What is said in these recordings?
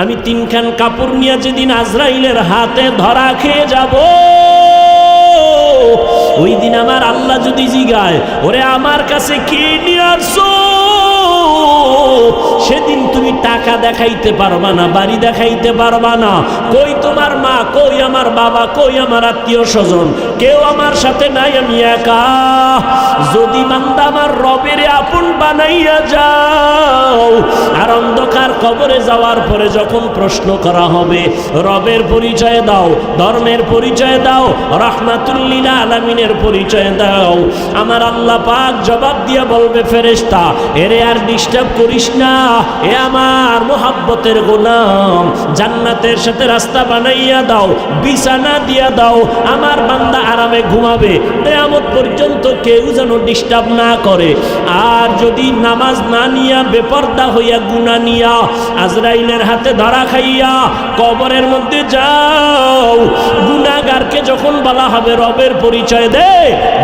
আমি তিনখান কাপড় নিয়ে যেদিন আজরাইলের হাতে ধরা খেয়ে যাব, ওই দিন আমার আল্লাহ যদি জিগায়, ওরে আমার কাছে কি নিয়ে আসছো, সেদিন তুমি টাকা দেখাইতে পারবা না, বাড়ি দেখাইতে পারবা না। কই তোমার মা, কই আমার বাবা, কই আমার আত্মীয় স্বজন, কেউ আমার সাথে নাই, আমি একা। যদি বান্দা আমার রবের আপন বানাইয়া যাও, আর অন্ধকার কবরে যাওয়ার পরে যখন প্রশ্ন করা হবে, রবের পরিচয় দাও, ধর্মের পরিচয় দাও, রাহমাতুল লিল আলামিনের পরিচয় দাও, আমার আল্লাহ পাক জবাব দিয়ে বলবে, ফেরেশতা এরে আর ডিস্টার্ব করিস না, এ আমার মোহাব্বতের গোলাম, জান্নাতের সাথে রাস্তা বানাইয়া দাও, বিছানা দিয়া দাও, আমার বান্দা আরামে ঘুমাবে, কিয়ামত পর্যন্ত কেউ যেন ডিস্টার্ব না করে। আর যদি নামাজ না নিয়া, বেপরদা হইয়া, গুনাহ নিয়া আজরাইলের হাতে ধরা খাইয়া কবরের মধ্যে যাও, গুনাহগারকে যখন বলা হবে রবের পরিচয় দে,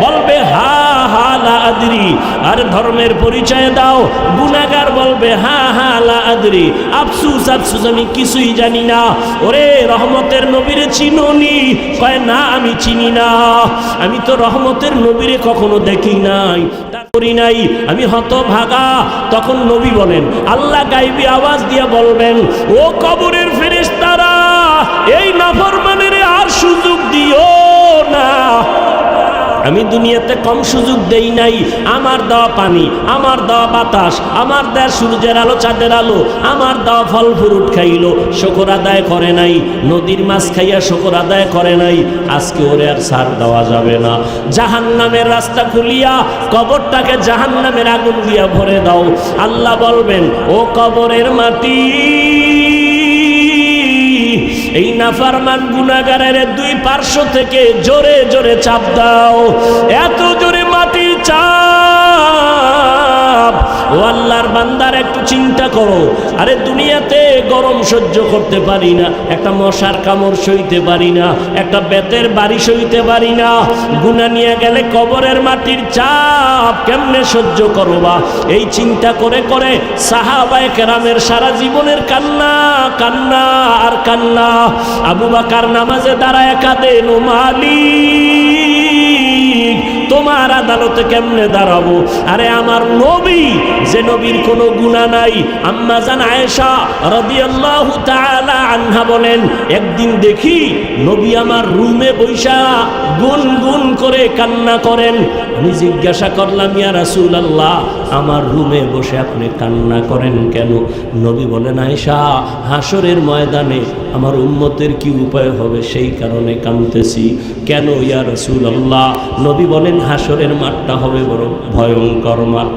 বলবে হা হা লা আদরি। আর ধর্মের পরিচয় দাও, গুনাহগার বলবে হা হা লা আদরি, আফসুস আফসুস, আমি কিছুই জানি না। ওরে রহমতের নবীরে চিনোনি? কয় না, আমি চিনি না, আমি তো রহমতের নবীরে কখনো দেখি নাই, করি নাই, আমি হতভাগা। তখন নবী বলেন, আল্লাহ গায়বী আওয়াজ দিয়া বলবেন, ও কবরের ফেরেশতারা, এই নাফরমানের আর সুযোগ দিও না। আমি দুনিয়াতে কম সুযোগ দেই নাই, আমার দেওয়া পানি, আমার দেওয়া বাতাস, আমার দেওয়া সূর্যের আলো, চাঁদের আলো, আমার দেওয়া ফল ফ্রুট খাইলো, শুকর আদায় করে নাই, নদীর মাছ খাইয়া শুকর আদায় করে নাই, আজকে ওরে আর ছাড় দেওয়া যাবে না। জাহান্নামের রাস্তা খুলিয়া কবরটাকে জাহান্নামের আগুন দিয়া ভরে দাও। আল্লাহ বলবেন, ও কবরের মাটি, এই নাফরমান গুনাহগারের দুই পার্শ্ব থেকে জোরে জোরে চাপ দাও, এত জোরে মাটির চাপ। ও আল্লাহর বান্দার একটু চিন্তা করো, আরে দুনিয়াতে গরম সহ্য করতে পারি না, একটা মশার কামড় সইতে পারি না, একটা বেতের বাড়ি সইতে পারি না, গুনাহ নিয়ে গেলে কবরের মাটির চাপ কেমনে সহ্য করবা? এই চিন্তা করে করে সাহাবায়ে কেরামের সারা জীবনের কান্না, কান্না আর কান্না। আবু বকর নামাজে দাঁড়ায় কাঁদেন, ও মালিক, তোমার আদালতে কেমনে দাঁড়াবো? আরে আমার নবী, যে নবীর কোনো গুনাহ নাই, আম্মা জান আয়েশা রাদিয়াল্লাহু তাআলা আনহা বলেন, একদিন দেখি নবী আমার রুমে বৈশা গুনগুন করে কান্না করেন। আমি জিজ্ঞাসা করলাম, ইয়া রাসূলুল্লাহ, আমার রুমে বসে আপনি কান্না করেন কেন? নবী বলেন, আয়েশা, হাসরের ময়দানে আমার উম্মতের কি উপায় হবে সেই কারণে কাঁদতেছি। কেন ইয়া রাসূলুল্লাহ? নবী বলেন, হাসরের মাঠটা হবে বড় ভয়ঙ্কর মাঠ।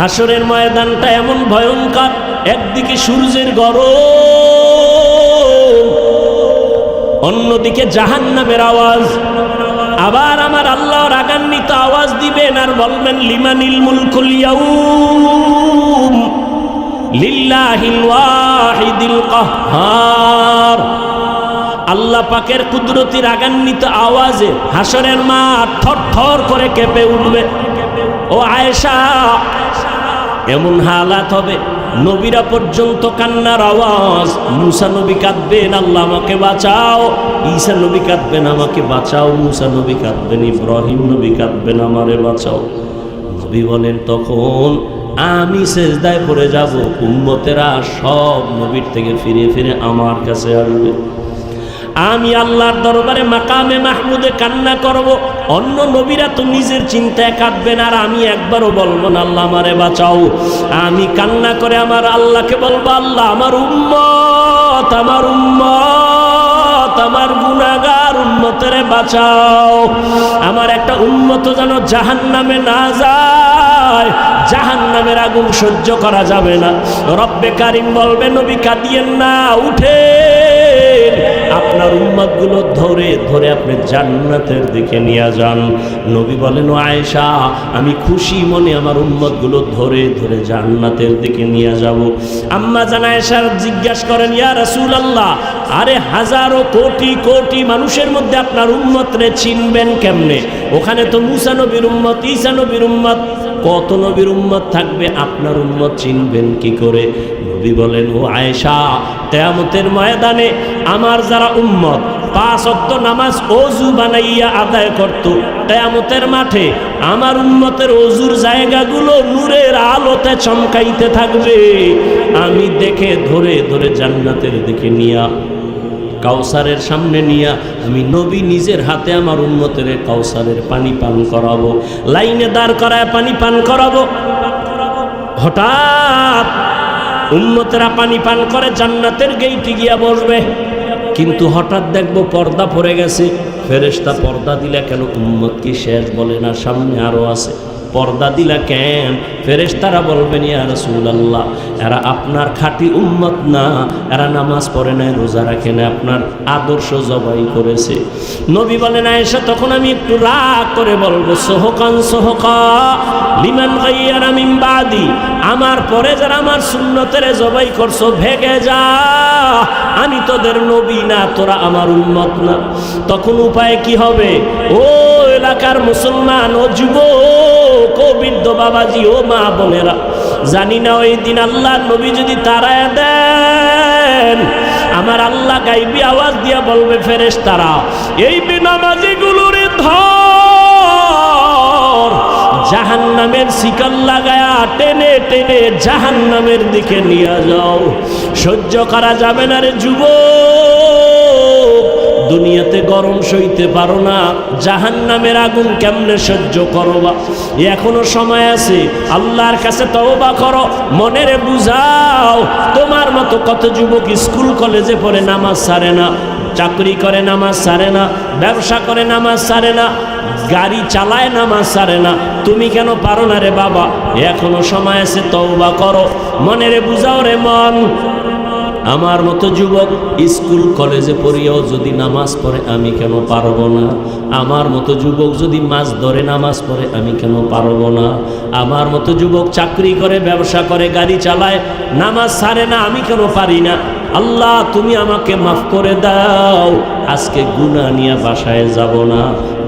হাসরের ময়দানটা এমন ভয়ঙ্কর, একদিকে সূর্যের গরম, অন্যদিকে জাহান্নামের আওয়াজ। আবার আমার আল্লাহ রাগান্বিত আওয়াজ দিবেন আর বলবেন, লিমানিল মুলকুল ইয়াউম লিল্লাহিল ওয়াহিদিল কাহ্হার। আল্লাহ পাকের কুদরতি রাগান্বিত আওয়াজে হাসরের মাঠ থরথর করে কেঁপে উঠবে। ও আয়েশা, এমন হালাত হবে, নবীরা পর্যন্ত কান্নার আওয়াজ। মুসা নবী কাঁদবেন, আল্লাহ আমাকে বাঁচাও। ঈসা নবী কাঁদবেন, আমাকে বাঁচাও। মুসা নবী কাঁদবেন, ইব্রাহিম নবী কাঁদবেন, আমারে বাঁচাও। নবী বলেন, তখন আমি সেজদায় পড়ে যাব, উম্মতেরা সব নবীর থেকে ফিরে ফিরে আমার কাছে আসবে। আমি আল্লাহর দরবারে মাকামে মাহমুদে কান্না করব। অন্য নবীরা তো নিজের চিন্তায় কাঁদবেন, আর আমি একবারও বলবো না আল্লাহ আমারে বাঁচাও। আমি কান্না করে আমার আল্লাহকে বলবো, আল্লাহ আমার উম্মত, আমার উম্মত, আমার গুনাহগার উম্মতেরে বাঁচাও। আমার একটা উম্মত যেন জাহান্নামে না যায়, জাহান্নামের আগুন সহ্য করা যাবে না। রব্বে কারিম বলবে, নবী কাঁদিয়েন না, উঠেন, আপনার উম্মতগুলো ধরে ধরে আপনি জান্নাতের দিকে নিয়ে যান। নবী বলেন, ও আয়েশা, আমি খুশি মনে আমার উম্মতগুলো ধরে ধরে জান্নাতের দিকে নিয়ে যাব। আম্মা জান আয়েশা জিজ্ঞাসা করেন, ইয়া রাসূলুল্লাহ, আরে হাজারো কোটি কোটি মানুষের মধ্যে আপনার উম্মতরে চিনবেন কেমনে? ওখানে তো মুসা নবীর উম্মত, ঈসা নবীর উম্মত, কত নবীর উম্মত থাকবে, আপনার উম্মত চিনবেন কি করে? নবী বলেন, ও আয়েশা, কিয়ামতের ময়দানে আমার যারা উম্মত 5 ওয়াক্ত নামাজ ওযু বানাইয়া আদায় করত, কিয়ামতের মাঠে আমার উম্মতের ওযুর জায়গাগুলো নূরের আলোতে চমকাইতে থাকবে। আমি দেখে ধরে ধরে জান্নাতের দিকে নিয়া, কাউসারের সামনে নিয়া আমি নবী নিজের হাতে আমার উম্মতের কাউসারের পানি পান করাবো, লাইনে দাঁড় করায় পানি পান করাবো। হঠাৎ উম্মতেরা পানি পান করে জান্নাতের গেইটে গিয়া বসবে, কিন্তু হঠাৎ দেখবো পর্দা পড়ে গেছে। ফেরেশতা পর্দা দিলা কেন? উম্মত কি শেষ? বলে না, সামনে আরো আছে। পর্দা দিলা কেন? ফেরেশতারা বলবেন, ইয়া রাসূলুল্লাহ, এরা আপনার খাঁটি উম্মত না, এরা নামাজ পড়ে নাই, রোজা রাখে না, আপনার আদর্শ জবাই করেছে। নবী বলেন, আয়েশা, তখন আমি একটু রাগ করে বলবো, সোহকান সোহকা লিমান গায়্যারা মিন বাদি, আমার পরে যারা আমার সুন্নতের জবাই করছো, ভেগে যা, আমি তোদের নবী না, তোরা আমার উম্মত না। তখন উপায় কি হবে? ও এলাকার মুসলমান, ও যুবক, ও বৃদ্ধ বাবাজি, ও মা বোনেরা, জানি না ওই দিন আল্লাহ নবী যদি তারায় দেন, আমার আল্লাহ গাইবি আওয়াজ দিয়া বলবে, ফেরেশতারা এই বেনামাজিগুলোর ধর, জাহান্নামের শিকল লাগায়া টেনে টেনে জাহান্নামের দিকে নিয়ে যাও। সহ্য করা যাবে না রে যুবক, দুনিয়াতে গরম সইতে পারো না, জাহান্নামের আগুন কেমনে সহ্য করবা? এখনো সময় আছে, আল্লাহর কাছে তওবা করো, মনেরে বুঝাও। তোমার মতো কত যুবক স্কুল কলেজে পড়ে নামাজ ছাড়ে না, চাকরি করে নামাজ ছাড়ে না, ব্যবসা করে নামাজ ছাড়ে না, গাড়ি চালায় নামাজ ছাড়ে না। তুমি কেন পারো না রে বাবা? এখনো সময় আছে, তওবা করো, মনেরে বুঝাও রে মন। আমার মতো যুবক স্কুল কলেজে পড়িয়াও যদি নামাজ পড়ে, আমি কেন পারবো না? আমার মতো যুবক যদি মাছ ধরে নামাজ পড়ে, আমি কেন পারবো না? আমার মতো যুবক চাকরি করে, ব্যবসা করে, গাড়ি চালায়, নামাজ ছাড়ে না, আমি কেন পারি না? আল্লাহ, তুমি আমাকে মাফ করে দাও, আজকে গুনাহ নিয়ে বাসায় যাব না।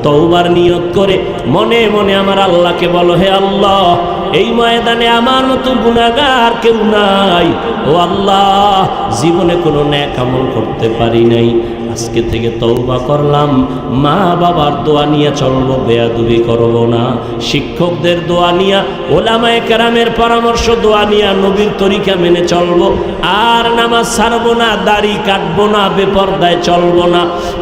তওবার নিয়ত করে মনে মনে আমার আল্লাহকে বলো, হে আল্লাহ, এই ময়দানে আমার মতো গুনাহগার কেউ নাই। ও আল্লাহ, জীবনে কোনো নেক আমল করতে পারি নাই, আজকে থেকে তওবা করলাম। মা বাবার দোয়া নিয়ে চলবো, বেয়াদবি করব না। শিক্ষকদের দোয়া নিয়া, ওলামায়ে কেরামের পরামর্শ দোয়া নিয়া নবীর তরিকা মেনে চলবো। আর নামাজ ছাড়বো না, দাড়ি কাটবো না, বেপরদায় চলবো না,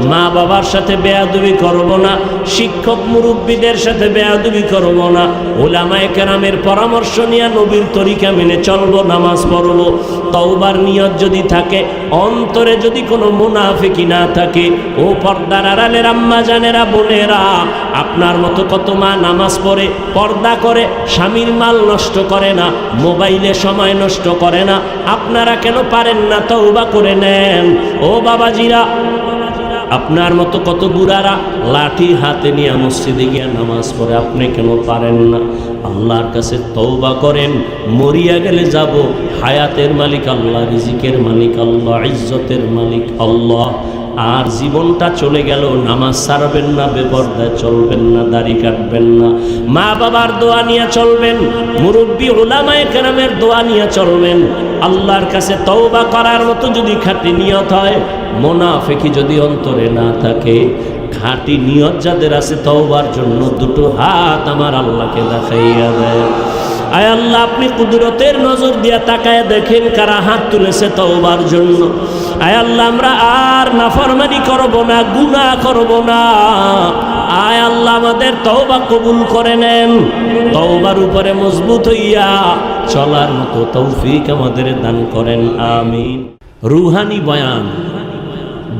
মা বাবার সাথে বেয়াদবি করব না, শিক্ষক মুরব্বীদের সাথে বেয়াদবি করব না, ওলামায়ে কেরামের পরামর্শ নিয়ে নবীর তরিকা মেনে চলবো, নামাজ পড়বো। তওবার নিয়ত যদি থাকে, অন্তরে যদি কোনো মুনাফিকি না থাকে, ও পর্দার আড়ালের আম্মা জানেরা, বোনেরা, আপনার মতো কত মা নামাজ পড়ে, পর্দা করে, স্বামীর মাল নষ্ট করে না, মোবাইলে সময় নষ্ট করে না, আপনারা কেন পারেন না? তওবা করে নেন। ও বাবাজিরা, আপনার মতো কত বুড়ারা লাঠি হাতে নিয়ে মসজিদে গিয়ে নামাজ পড়ে, আপনি কেন পারেন না? আল্লাহর কাছে তওবা করেন, মরিয়া গেলে যাব, হায়াতের মালিক আল্লাহ, রিজিকের মালিক আল্লাহ, ইজ্জতের মালিক আল্লাহ। আর জীবনটা চলে গেল, নামাজ ছাড়বেন না, বেপরদায় চলবেন না, দাড়ি কাটবেন না, মা বাবার দোয়া নিয়ে চলবেন, মুরব্বী উলামায়ে কেরামের দোয়া নিয়ে চলবেন। আল্লাহর কাছে তওবা করার মতো যদি খাঁটি নিয়ত হয়, মুনাফিকি যদি অন্তরে না থাকে, খাঁটি নিয়ত যাদের আছে তওবার জন্য, দুটো হাত আমার আল্লাহকে দেখাইয়া দেয়। আয় আল্লাহ, আপনি কুদরতের নজর দিয়া তাকায় দেখেন কারা হাত তুলেছে তওবার জন্য। আয় আল্লাহ, আমরা আর নাফরমানি করব না, গুনাহ করব না। আয় আল্লাহ, আমাদের তওবা কবুল করে নেন, তওবার উপরে মজবুত হইয়া চলার মতো তৌফিক আমাদের দান করেন, আমিন। রুহানি বয়ান,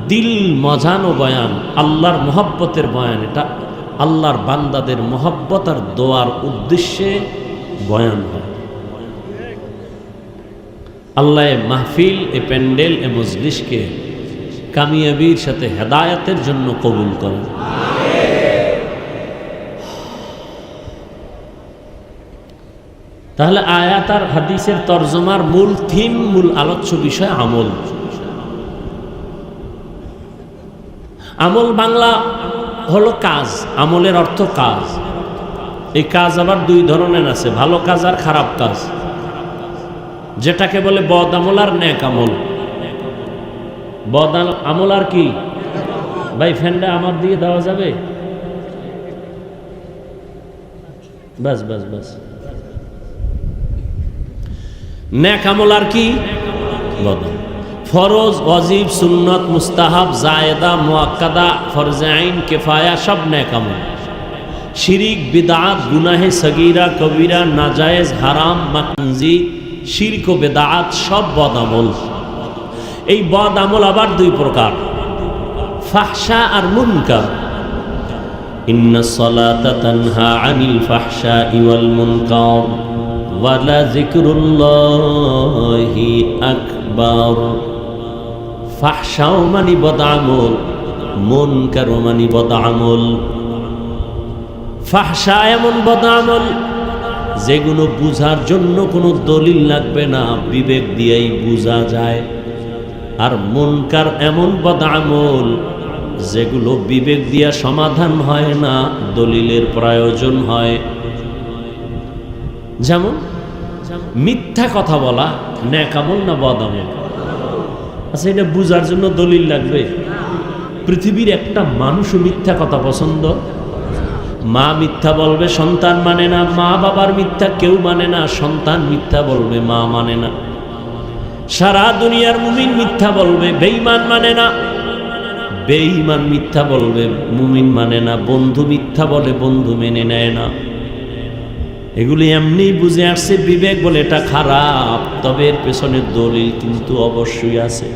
দিল মজানো বয়ান, আল্লাহর মহব্বতের বয়ান, এটা আল্লাহর বান্দাদের মহব্বত আর দোয়ার উদ্দেশ্যে বয়ান হয়। আল্লাহ মাহফিল, এ প্যান্ডেল, এ মজলিসকে কামিয়াবির সাথে হেদায়াতের জন্য কবুল করেন। তাহলে আয়াত আর হাদিসের তরজমার মূল থিম, মূল আলোচ্য বিষয় আমল। আমল বাংলা হলো কাজ, আমলের অর্থ কাজ। এই কাজ আবার দুই ধরনের আছে, ভালো কাজ আর খারাপ কাজ, যেটাকে বলে বদ আমল আর নেক আমল। বদ আমল আর কি ভাই? ফ্যানটা আমার দিয়ে দেওয়া যাবে? বাস বাস বাস। নেক আমল আর কি? বদ আমল। ফরজ, ওয়াজিব, সুন্নত, মুস্তাহাব, জায়েদা, মুআক্কাদা, ফরজে আইন, কিফায়া সব নেক আমল। শিরিক, বিদআত, গুনাহে সগীরা, কবিরা, নাজায়েজ, হারাম, মাকরুহ, শিরক ও বিদআত সব বদ আমল। এই বদ আমল আবার দুই প্রকার, ফাহশা আর মুনকার। ইন্নাস সালাতা তানহা আনিল ফাহশাই ওয়াল মুনকার ওয়া লা যিকরুল্লাহি আকবার। ফাহশাও মানে বদ আমল, মুনকারও মানে বদ আমল। ফাহশা এমন বদ আমল যেগুলো বুঝার জন্য কোনো দলিল লাগবে না, বিবেক দিয়েই বুঝা যায়। আর মুনকার এমন বদ আমল যেগুলো বিবেক দিয়া সমাধান হয় না, দলিলের প্রয়োজন হয়। যেমন মিথ্যা কথা বলা নেক আমল না বদ আমল? আচ্ছা, এটা বুঝার জন্য দলিল লাগবে? পৃথিবীর একটা মানুষও মিথ্যা কথা পছন্দ? মা মিথ্যা বলবে, সন্তান মানে না। মা বাবার মিথ্যা কেউ মানে না, সন্তান মিথ্যা বলবে, মা মানে না। সারা দুনিয়ার মুমিন মিথ্যা বলবে, বেঈমান মানে না। বেঈমান মিথ্যা বলবে, মুমিন মানে না। বন্ধু মিথ্যা বলে, বন্ধু মেনে নেয় না। এগুলি এমনি বুঝে আসছে, বিবেক বলে এটা খারাপ, তবে এর পেছনে দলিল কিন্তু অবশ্যই আছে।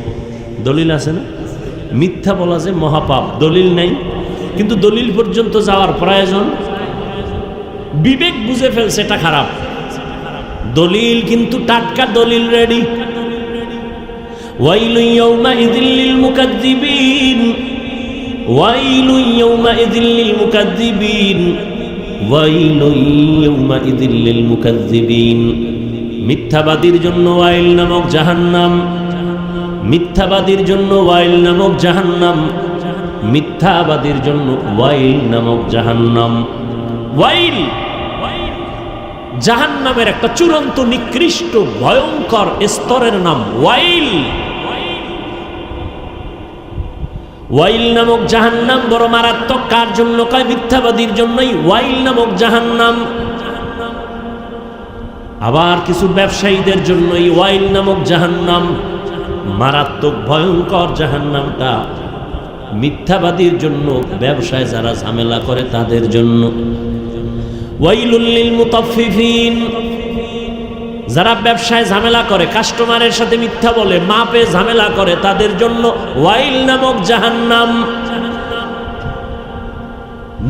দলিল আছে না? মিথ্যা বলা যে মহাপাপ, দলিল নাই, কিন্তু দলিল পর্যন্ত যাওয়ার প্রয়োজন। বিবেক বুঝে ফেলছে এটা খারাপ, দলিল কিন্তু টাটকা দলিল রেডি। ওয়াইলু ইয়াউমাইযিল লিল মুকাজ্জিবিন, ওয়াইলু ইয়াউমাইযিল লিল মুকাজ্জিবিন, ওয়াইলু ইয়াউমাইযিল লিল মুকাজ্জিবিন। মিথ্যাবাদীর জন্য ওয়াইল নামক জাহান্নাম, মিথ্যাবাদীর জন্য ওয়াইল নামক জাহান্নাম, মিথ্যাবাদীর জন্য ওয়াইল নামক জাহান্নাম। ওয়াইল জাহান্নামের একটা চূড়ান্ত নিকৃষ্ট ভয়ঙ্কর স্তরের নাম ওয়াইল। ওয়াইল নামক জাহান্নাম বড় মারাত্মক। কার জন্য? কয় মিথ্যাবাদীর জন্যই ওয়াইল নামক জাহান্নাম। আবার কিছু ব্যবসায়ীদের জন্য এই ওয়াইল নামক জাহান্নাম মারাত্মক ভয়ঙ্কর। জাহান্নামটা মিথ্যাবাদীর জন্য, ব্যবসায় যারা ঝামেলা করে তাদের জন্য। ওয়াইলুল লিল মুতাফফিফিন, যারা ব্যবসায় ঝামেলা করে, কাস্টমারের সাথে মিথ্যা বলে, মাপে ঝামেলা করে, তাদের জন্য ওয়াইল নামক জাহান্নাম।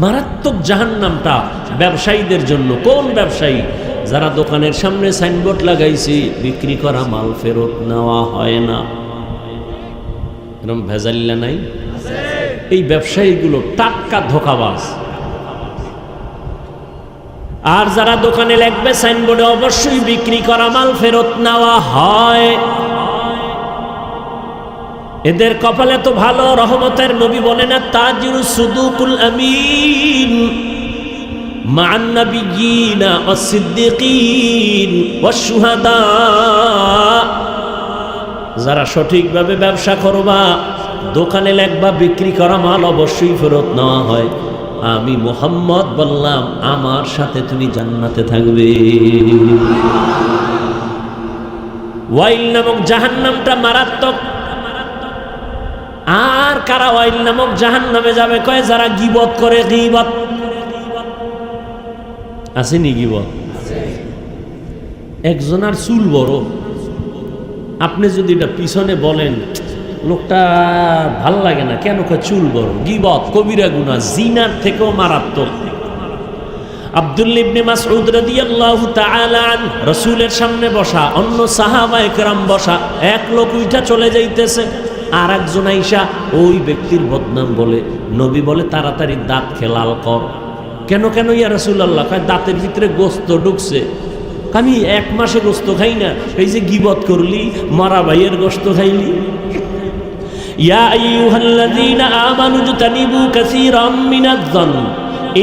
মারাত্মক জাহান্নামটা ব্যবসায়ীদের জন্য। কোন ব্যবসায়ী? যারা দোকানের সামনে সাইনবোর্ড লাগাইছে, বিক্রি করা মাল ফেরত নেওয়া হয় না। এরকম ভেজাল্লা নাই? এই ব্যবসায়ীগুলো টাটকা ধোঁকাবাজ। আর যারা দোকানে লিখবে সাইনবোর্ডে অবশ্যই বিক্রি করা মাল ফেরত নেওয়া হয়, এদের কপালে তো ভালো। রহমতের নবী বলেন, তাজিরু সুদুকুল আমিন মা'আন নাবিয়্যিনা ওয়াস সিদ্দিকিন ওয়াশ শুহাদা। যারা সঠিকভাবে ব্যবসা করবা, দোকানে লেখবা বিক্রি করা মাল অবশ্যই ফেরত নেওয়া হয়, আমি মুহাম্মদ বললাম আমার সাথে তুমি জান্নাতে থাকবে। ওয়াইল নামক জাহান্নামটা মারাত্মক। আর কারা ওয়াইল নামক জাহান্নামে যাবে? কয় যারা গীবত করে। গীবত আসেনি? গীবত একজনের চুল বড়, আপনি যদি এটা পিছনে বলেন, লোকটা ভাল লাগে না, কেন? চুল বড়। গীবত কবিরা গুনাহ, জিনার থেকেও মারাত্মক। আব্দুল্লাহ ইবনে মাসউদ রাদিয়াল্লাহু তাআলা আনহু রাসূলের সামনে বসা, অন্য সাহাবায়ে কেরাম বসা। এক লোক উঠা চলে যাইতেছে, আর একজন আইসা ওই ব্যক্তির বদনাম বলে। নবী বলে, তাড়াতাড়ি দাঁত খেলাল কর। কেন কেন ইয়া রাসূলুল্লাহ? কয় দাঁতের ভিতরে গোশত ঢুকছে। আমি 1 মাসে গোশত খাই না, এই যে গীবত করলি, মরা ভাইয়ের গোশত খাইলি। ইয়া আইয়ুহাল্লাযীনা আমানু ইজতানিবু কাসীরাম মিনাজ-যন্ন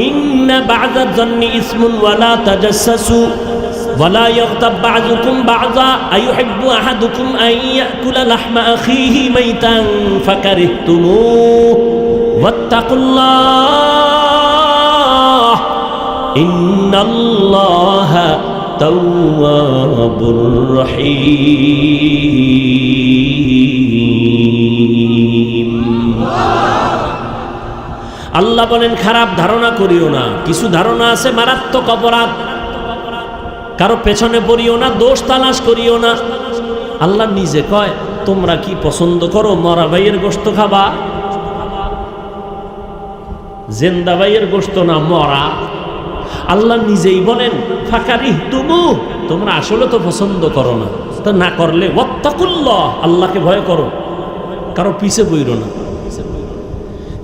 ইন্না বা'দা যান্নি ইসমুন ওয়ালা তাজাসসু ওয়ালা ইয়াগতাব বা'দুকুম বা'দা আইয়ুহিব্বু আহাদুকুম আন ইয়াকুলা লাহমা আখিহি মাইতান ফাকারিহতুমুহু ওয়াত্তাকুল্লাহ ইন্নাল্লাহা তাওয়াবুর রহিম। আল্লাহ বলেন খারাপ ধারণা করিও না, কিছু ধারণা আছে মারাত্মক অপরাধ, কারো পেছনে পড়িও না, দোষ তালাশ করিও না। আল্লাহ নিজে কয় তোমরা কি পছন্দ করো মরা ভাইয়ের গোশত খাবা? জিন্দা ভাইয়ের গোশত না মরা? আল্লাহ নিজেই বলেন ফাকারিহতুমু, তোমরা আসলে তো পছন্দ করো না, তা না করলে ওয়াত্তাকুল্লাহ, আল্লাহকে ভয় করো, কারো পিছে বইরো না।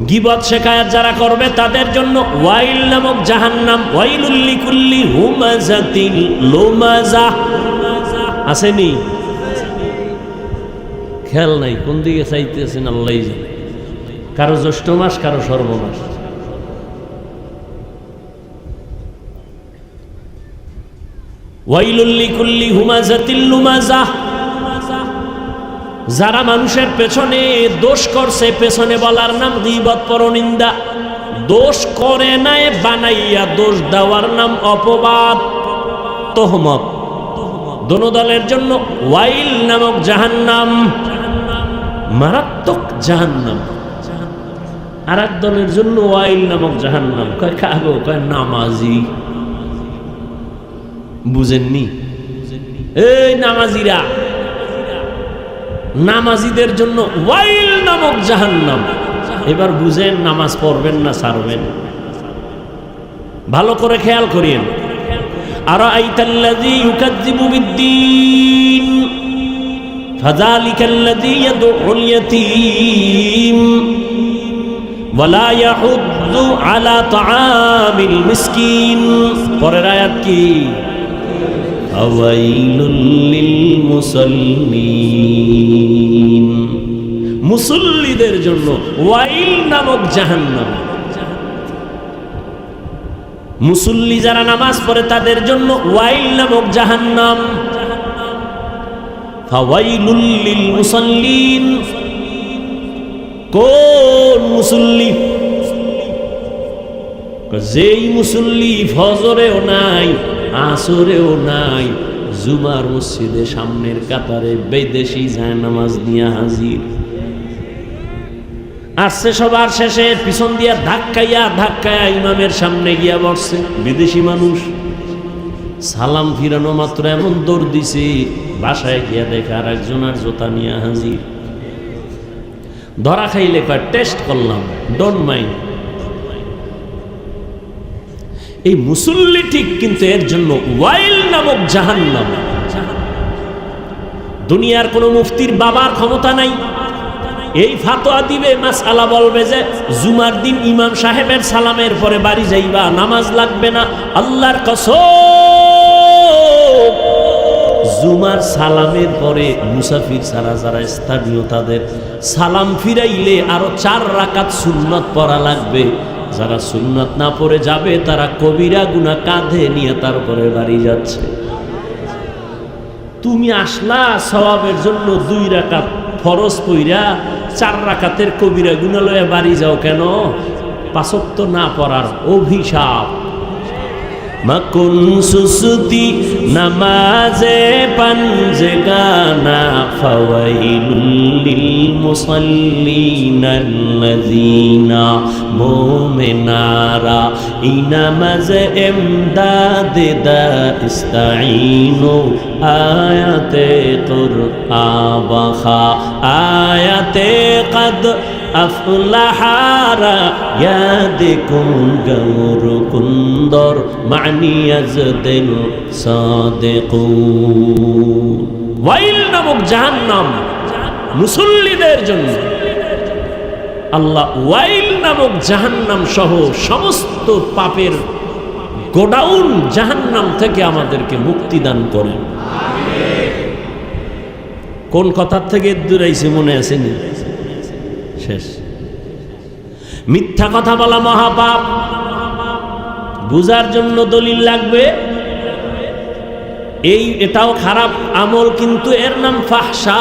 গীবত শেখায়াত যারা করবে তাদের জন্য ওয়াইল নামক জাহান্নাম, ওয়াইলুল লিকুল্লি হুমাযাতিল লুমাযাহ। আসেনি? খেয়াল নাই কোন দিকে চাইতেছেন আল্লাহই জানে। কারো জ্যৈষ্ঠ মাস, কারো সর্বনাশ। ওয়াইলুল লিকুল্লি হুমাযাতিল লুমাযাহ, যারা মানুষের পেছনে দোষ করছে, পেছনে বলার নাম গীবত, পরনিন্দা। দোষ করে নাই বানাইয়া দোষ দেওয়ার নাম অপবাদ, তোহমত। দোনো দলের জন্য ওয়াইল নামক জাহান্নাম, মারাত্মক জাহান্নাম। আর এক দলের জন্য ওয়াইল নামক জাহান্নাম, কয় খাবো, কয় নামাজি। বুঝেননি? এই নামাজিরা, নামাজিদের জন্য ওয়াইল নামক জাহান্নাম। এবার বুঝেন নামাজ পড়বেন না ছাড়বেন? ভালো করে খেয়াল করিয়েন। আরাআইতাল্লাযী ইউকাযযিবু বিদ্দীন ফাযালিকাল্লাযী ইয়াদউল ইয়াতীম ওয়ালা ইয়াহুদ্দু আলা তাআমিল মিসকিন। পরের আয়াত কি? আওয়াইলুল লিল মুসাল্লিন, মুসল্লিদের জন্য ওয়াইল নামক জাহান্নাম। মুসল্লি যারা নামাজ পড়ে তাদের জন্য ওয়াইল নামক জাহান্নাম। ফাওয়াইলুল লিল মুসাল্লিন, কোন মুসল্লি? যেই মুসল্লি ফজরেও নাই, আসরেও নাই, জুমার মসজিদে সামনের কাতারে বিদেশি যায় নামাজ নিয়ে হাজির। আসছে সবার শেষে পিছন দিয়া ধাক্কাইয়া ইমামের সামনে গিয়া বসছে বিদেশি মানুষ। সালাম ফিরানো মাত্র এমন দৌড় দিছে, বাসায় গিয়া দেখে আর একজনের জোতা নিয়ে হাজির। ধরা খাইলে কয় টেস্ট করলাম, ডোন্ট মাইন্ড। এই মুসল্লি ঠিক, কিন্তু এর জন্য ওয়াইল নামক জাহান্নাম। দুনিয়ার কোন মুফতির বাবার ক্ষমতা নাই এই ফাতোয়া দিবে, মাসআলা বলবে যে জুমার দিন ইমাম সাহেবের সালামের পরে বাড়ি যাইবা, নামাজ লাগবে না। আল্লাহর কসম, জুমার সালামের পরে মুসাফির ছাড়া যারা স্থানীয় তাদের সালাম ফিরাইলে আরো 4 রাকাত সুন্নাত পড়া লাগবে। যারা সুন্নাত না পড়ে যাবে তারা কবিরা গুনাহ কাঁধে নিয়ে তারপরে বাড়ি যাচ্ছে। তুমি আসলা সওয়াবের জন্য 2 রাকাত ফরজ পইরা 4 রাকাতের কবিরা গুনাহ লয়ে বাড়ি যাও কেন? 5 ওয়াক্ত না পড়ার অভিশাপ। মাকুন সুসুতি নামাজে পাঞ্জগানা ফাওয়াইলুল লিল মুসাল্লিনাল্লাযীনা মুমিনারা ইনামাজ ইমদাদে দা ইস্তাঈনু আয়াতে কুরআবা আয়াতে কদ আফলাহারা ইয়াদিকুম গৌর কুন্দর মানিয়াজদিল সাদিকুন। ওয়াইল নামক জাহান্নাম মুসল্লিদের জন্য। আল্লাহ ওয়াইল নামক জাহান্নাম সহ সমস্ত পাপের গোডাউন জাহান্নাম থেকে আমাদেরকে মুক্তি দান করেন। কোন কথার থেকে দূরাইছে মনে আসেনি? শেষ। মিথ্যা কথা বলা মহাপাপ, বুঝার জন্য দলিল লাগবে। এটাও খারাপ আমল, কিন্তু এর নাম ফাহশা।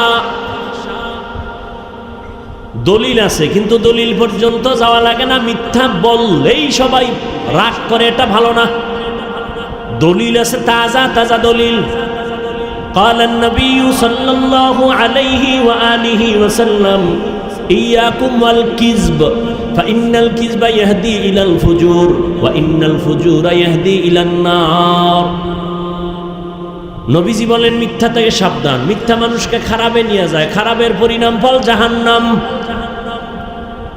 দলিল আছে কিন্তু দলিল পর্যন্ত যাওয়া লাগে না, মিথ্যা বললেই সবাই রাগ করে, এটা ভালো না। দলিল আছে, তাজা তাজা দলিল। قال النبي صلى الله عليه وآله وسلم إياكم والكذب فإن الكذب يهدي إلى الفجور وإن الفجور يهدي إلى النار। নবীজি বলেন মিথ্যা থেকে সাবধান, মিথ্যা মানুষকে খারাপে নিয়ে যায়, খারাপের পরিণাম ফল জাহান্নাম।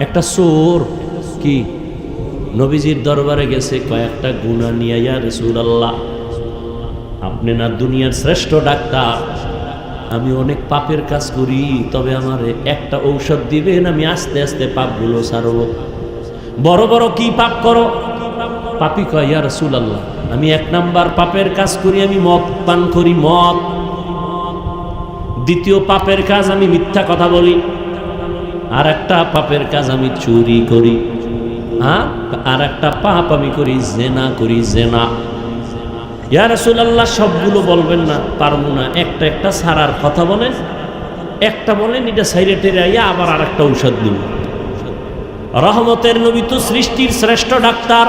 একটা চোর কি নবীজির দরবারে গেছে, কয়েকটা গুনাহ নিয়ে, ইয়া রাসূলুল্লাহ আপনি না দুনিয়ার শ্রেষ্ঠ ডাক্তার, আমি অনেক পাপের কাজ করি, তবে আমার একটা ঔষধ দিবেন, আমি আস্তে আস্তে পাপগুলো ছাড়ব। বড় বড় কি পাপ করো? পাপী কয়, ইয়া রাসূলুল্লাহ আমি 1 নাম্বার পাপের কাজ করি, আমি মদ পান করি, মদ। দ্বিতীয় পাপের কাজ আমি মিথ্যা কথা বলি। আর একটা পাপের কাজ আমি চুরি করি। হ্যাঁ, আর একটা পাপ আমি করি, জেনা করি, জেনা। ইয়া রাসূলুল্লাহ সবগুলো বলবেন না, পারবো না, একটা একটা ছাড়ার কথা বলেন। একটা বলেন, এটা সাইরে টেরে আইয়া আবার আর একটা ঔষধ দিব। রহমতের নবী তো সৃষ্টির শ্রেষ্ঠ ডাক্তার,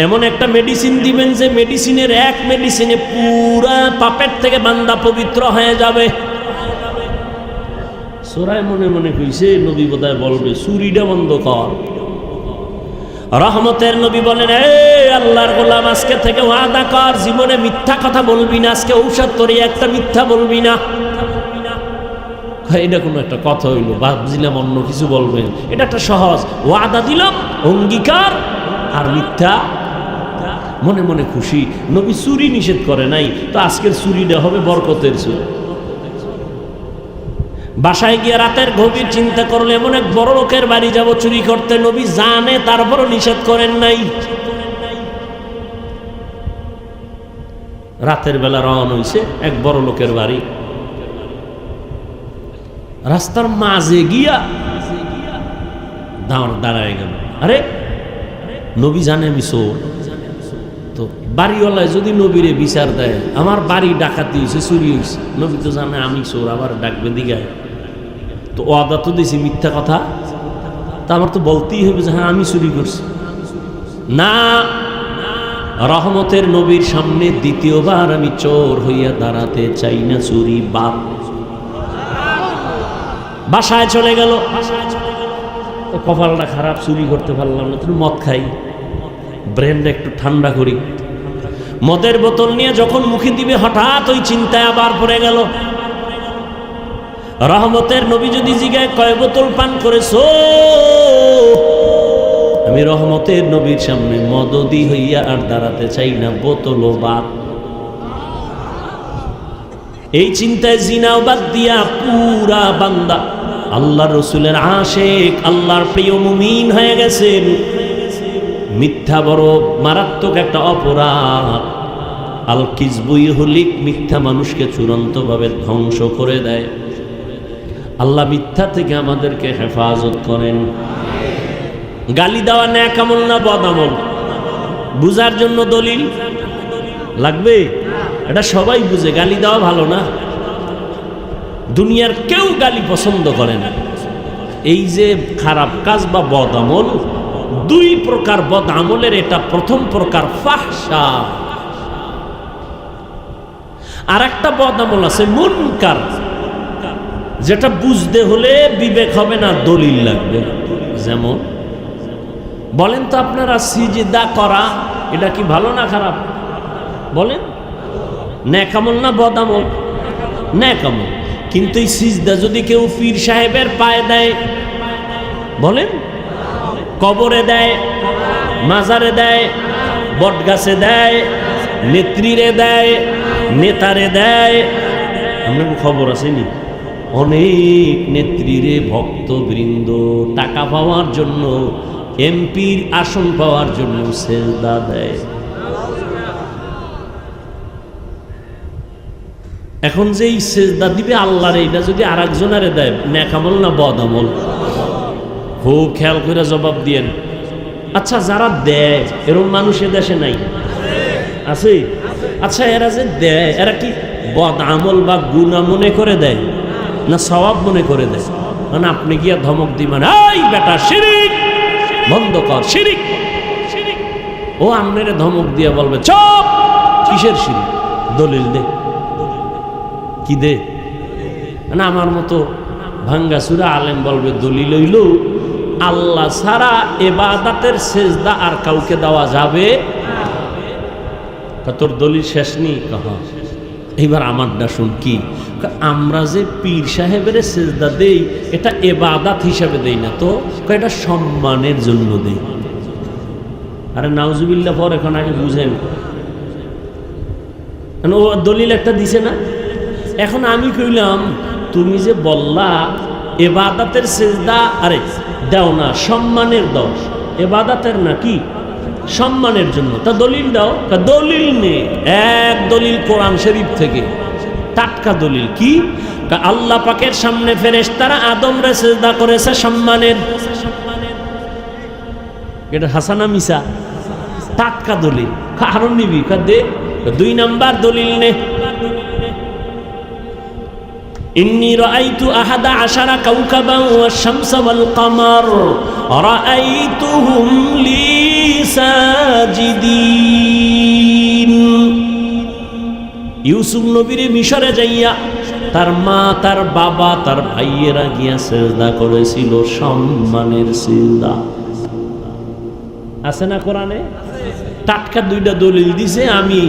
এমন একটা মেডিসিন দিবেন যে মেডিসিনের এক মেডিসিনে পুরা পাপের থেকে বান্দা পবিত্র হয়ে যাবে। সোরায় মনে মনে কইছে নবী বোধহয় বলবে চুরিটা বন্ধ কর। রহমতের নবী বলেন, এ আল্লাহর গোলাম আজকে থেকে ওয়াদা কর, জীবনে মিথ্যা কথা বলবি না, আজকে ঔষধ তোরে একটা মিথ্যা বলবি না। এটা কোনো একটা কথা হইল, ভাবছিলাম অন্য কিছু বলবেন। এটা একটা সহজ ওয়াদা দিলাম, অঙ্গীকার, আর মিথ্যা। মনে মনে খুশি। নবী চুরি নিষেধ করে নাই, তো আজকের চুরিটা হবে বরকতের চুরি। বাসায় গিয়ে রাতের গভীর চিন্তা করলে এমন এক বড় লোকের বাড়ি যাব চুরি করতে, নবী জানে তারপরও নিষেধ করেন নাই। রাতের বেলা রওনা হইছে এক বড় লোকের বাড়ি, রাস্তার মাঝে গিয়া দাঁড়ায় গেল। আরে নবী জানে আমি চোর, তো বাড়িওয়ালায় যদি নবীরে বিচার দেয় আমার বাড়ি ডাকাতি হয়েছে, চুরি হয়েছে, নবী তো জানে আমি চোর, আবার ডাকবে দিঘায়, তো ওয়াদা তো দিয়েছি মিথ্যা কথা, তা আমার তো বলতেই হবে যে হ্যাঁ আমি চুরি করছি। না, রহমতের নবীর সামনে দ্বিতীয়বার আমি চোর হইয়া দাঁড়াতে চাই না, চুরি বাপ। বাসায় চলে গেল, কপালটা খারাপ, চুরি করতে পারলাম না, তুমি মদ খাই, ব্রেনটা একটু ঠান্ডা করি। মদের বোতল নিয়ে যখন মুখে দিবে হঠাৎ ওই চিন্তায় আবার পড়ে গেল। রহমতের নবী যদি জিগায় কয় বোতল পান করেছো, আমি রহমতের নবীর সামনে মদদি হইয়া আর দাঁড়াতে চাই না, বোতলও বাদ। এই চিন্তায় জিনাও বাদ দিয়া পুরা বান্দা আল্লাহর রসুলের আশেক, আল্লাহর প্রিয় মুমিন হয়ে গেছেন। মিথ্যা বড় মারাত্মক একটা অপরাধ। আল কিযবু ইহলিক, মিথ্যা মানুষকে চূড়ান্তভাবে ধ্বংস করে দেয়। আল্লাহ মিথ্যা থেকে আমাদেরকে হেফাজত করেন। গালি দেওয়া নেক আমল না বদ আমল? বুঝার জন্য দলিল লাগবে? এটা সবাই বুঝে, গালি দেওয়া ভালো না। দুনিয়ার কেউ গালি পছন্দ করে না। এই যে খারাপ কাজ বা বদ আমল, 2 প্রকার বদ আমলের এটা প্রথম প্রকার ফাহশা। আর একটা বদ আমল আছে মুনকার, যেটা বুঝতে হলে বিবেক হবে না, দলিল লাগবে। যেমন বলেন তো আপনারা সিজদা করা এটা কি ভালো না খারাপ? বলেন, নেক আমল না বদ আমল? নেক আমল। কিন্তু এই সিজদা যদি কেউ পীর সাহেবের পায়ে দেয়, বলেন, কবরে দেয়, মাজারে দেয়, বটগাছে দেয়, নেত্রীরে দেয়, নেতারে দেয়, আপনার খবর আসেনি? অনেক নেত্রীরে ভক্তবৃন্দ টাকা পাওয়ার জন্য, এমপির আসন পাওয়ার জন্য সেজদা দেয়। এখন যে এই সেজদা দিবে আল্লাহর, এইটা যদি আর একজনের দেয়, নেক আমল না বদ আমল? খুব খেয়াল করে জবাব দিয়েন। আচ্ছা যারা দেয় এরকম মানুষ এ দেশে নাই আছে? আচ্ছা এরা যে দেয় এরা কি বদ আমল বা গুনাহ মনে করে দেয় না সওয়াব মনে করে দেয়? মানে আপনি গিয়া ধমক দিবেন, এই বেটা শিরিক বন্ধ কর, শিরিক। ও আপনারে ধমক দিয়া বলবে চুপ, কিসের শিরিক? দলিল দে। কি দে? না আমার মতো ভাঙ্গাচুরা আলেম বলবে দলিল হইল আল্লাহ ছাড়া ইবাদতের সেজদা আর কাউকে দেওয়া যাবে। তোর দলিল শেষ নি? এইবার আমারটা শুন। কি? আমরা যে পীর সাহেবের সেজদা দেই এটা ইবাদত হিসাবে দেই না তো, এটা সম্মানের জন্য দেই। আরে নাউজুবিল্লাহ পর এখন আগে বুঝেন, ও দলিল একটা দিছে না। এখন আমি কইলাম তুমি যে বললা ইবাদতের সেজদা আরে দাও না, সম্মানের দাও, ইবাদতের না কি সম্মানের জন্য, তা দলিল দাও। দলিল নেই, এক দলিল কোরআন শরীফ থেকে টাটকা দলিল। কি? আল্লাহ পাকের সামনে ফেরেশতারা আদমরে সিজদা করেছে সম্মানের। এটা হাসানা মিসা? টাটকা দলিল। আরো নিবি? দে। 2 নাম্বার দলিল নে, ইন্নী রাআইতু আহাদা আশারা কাওকাবান ওয়াশ শামসা ওয়াল কামার রাআইতুহুম লি সাজিদিন। ইউসুফ নবীর মিশরে যাইয়া তার মা, তার বাবা, তার ভাইয়েরা গিয়া সিজদা করেছিল সম্মানের সিজদা। আছে না কোরআনে? টাটকা 2টা দলিল দিছে। আমি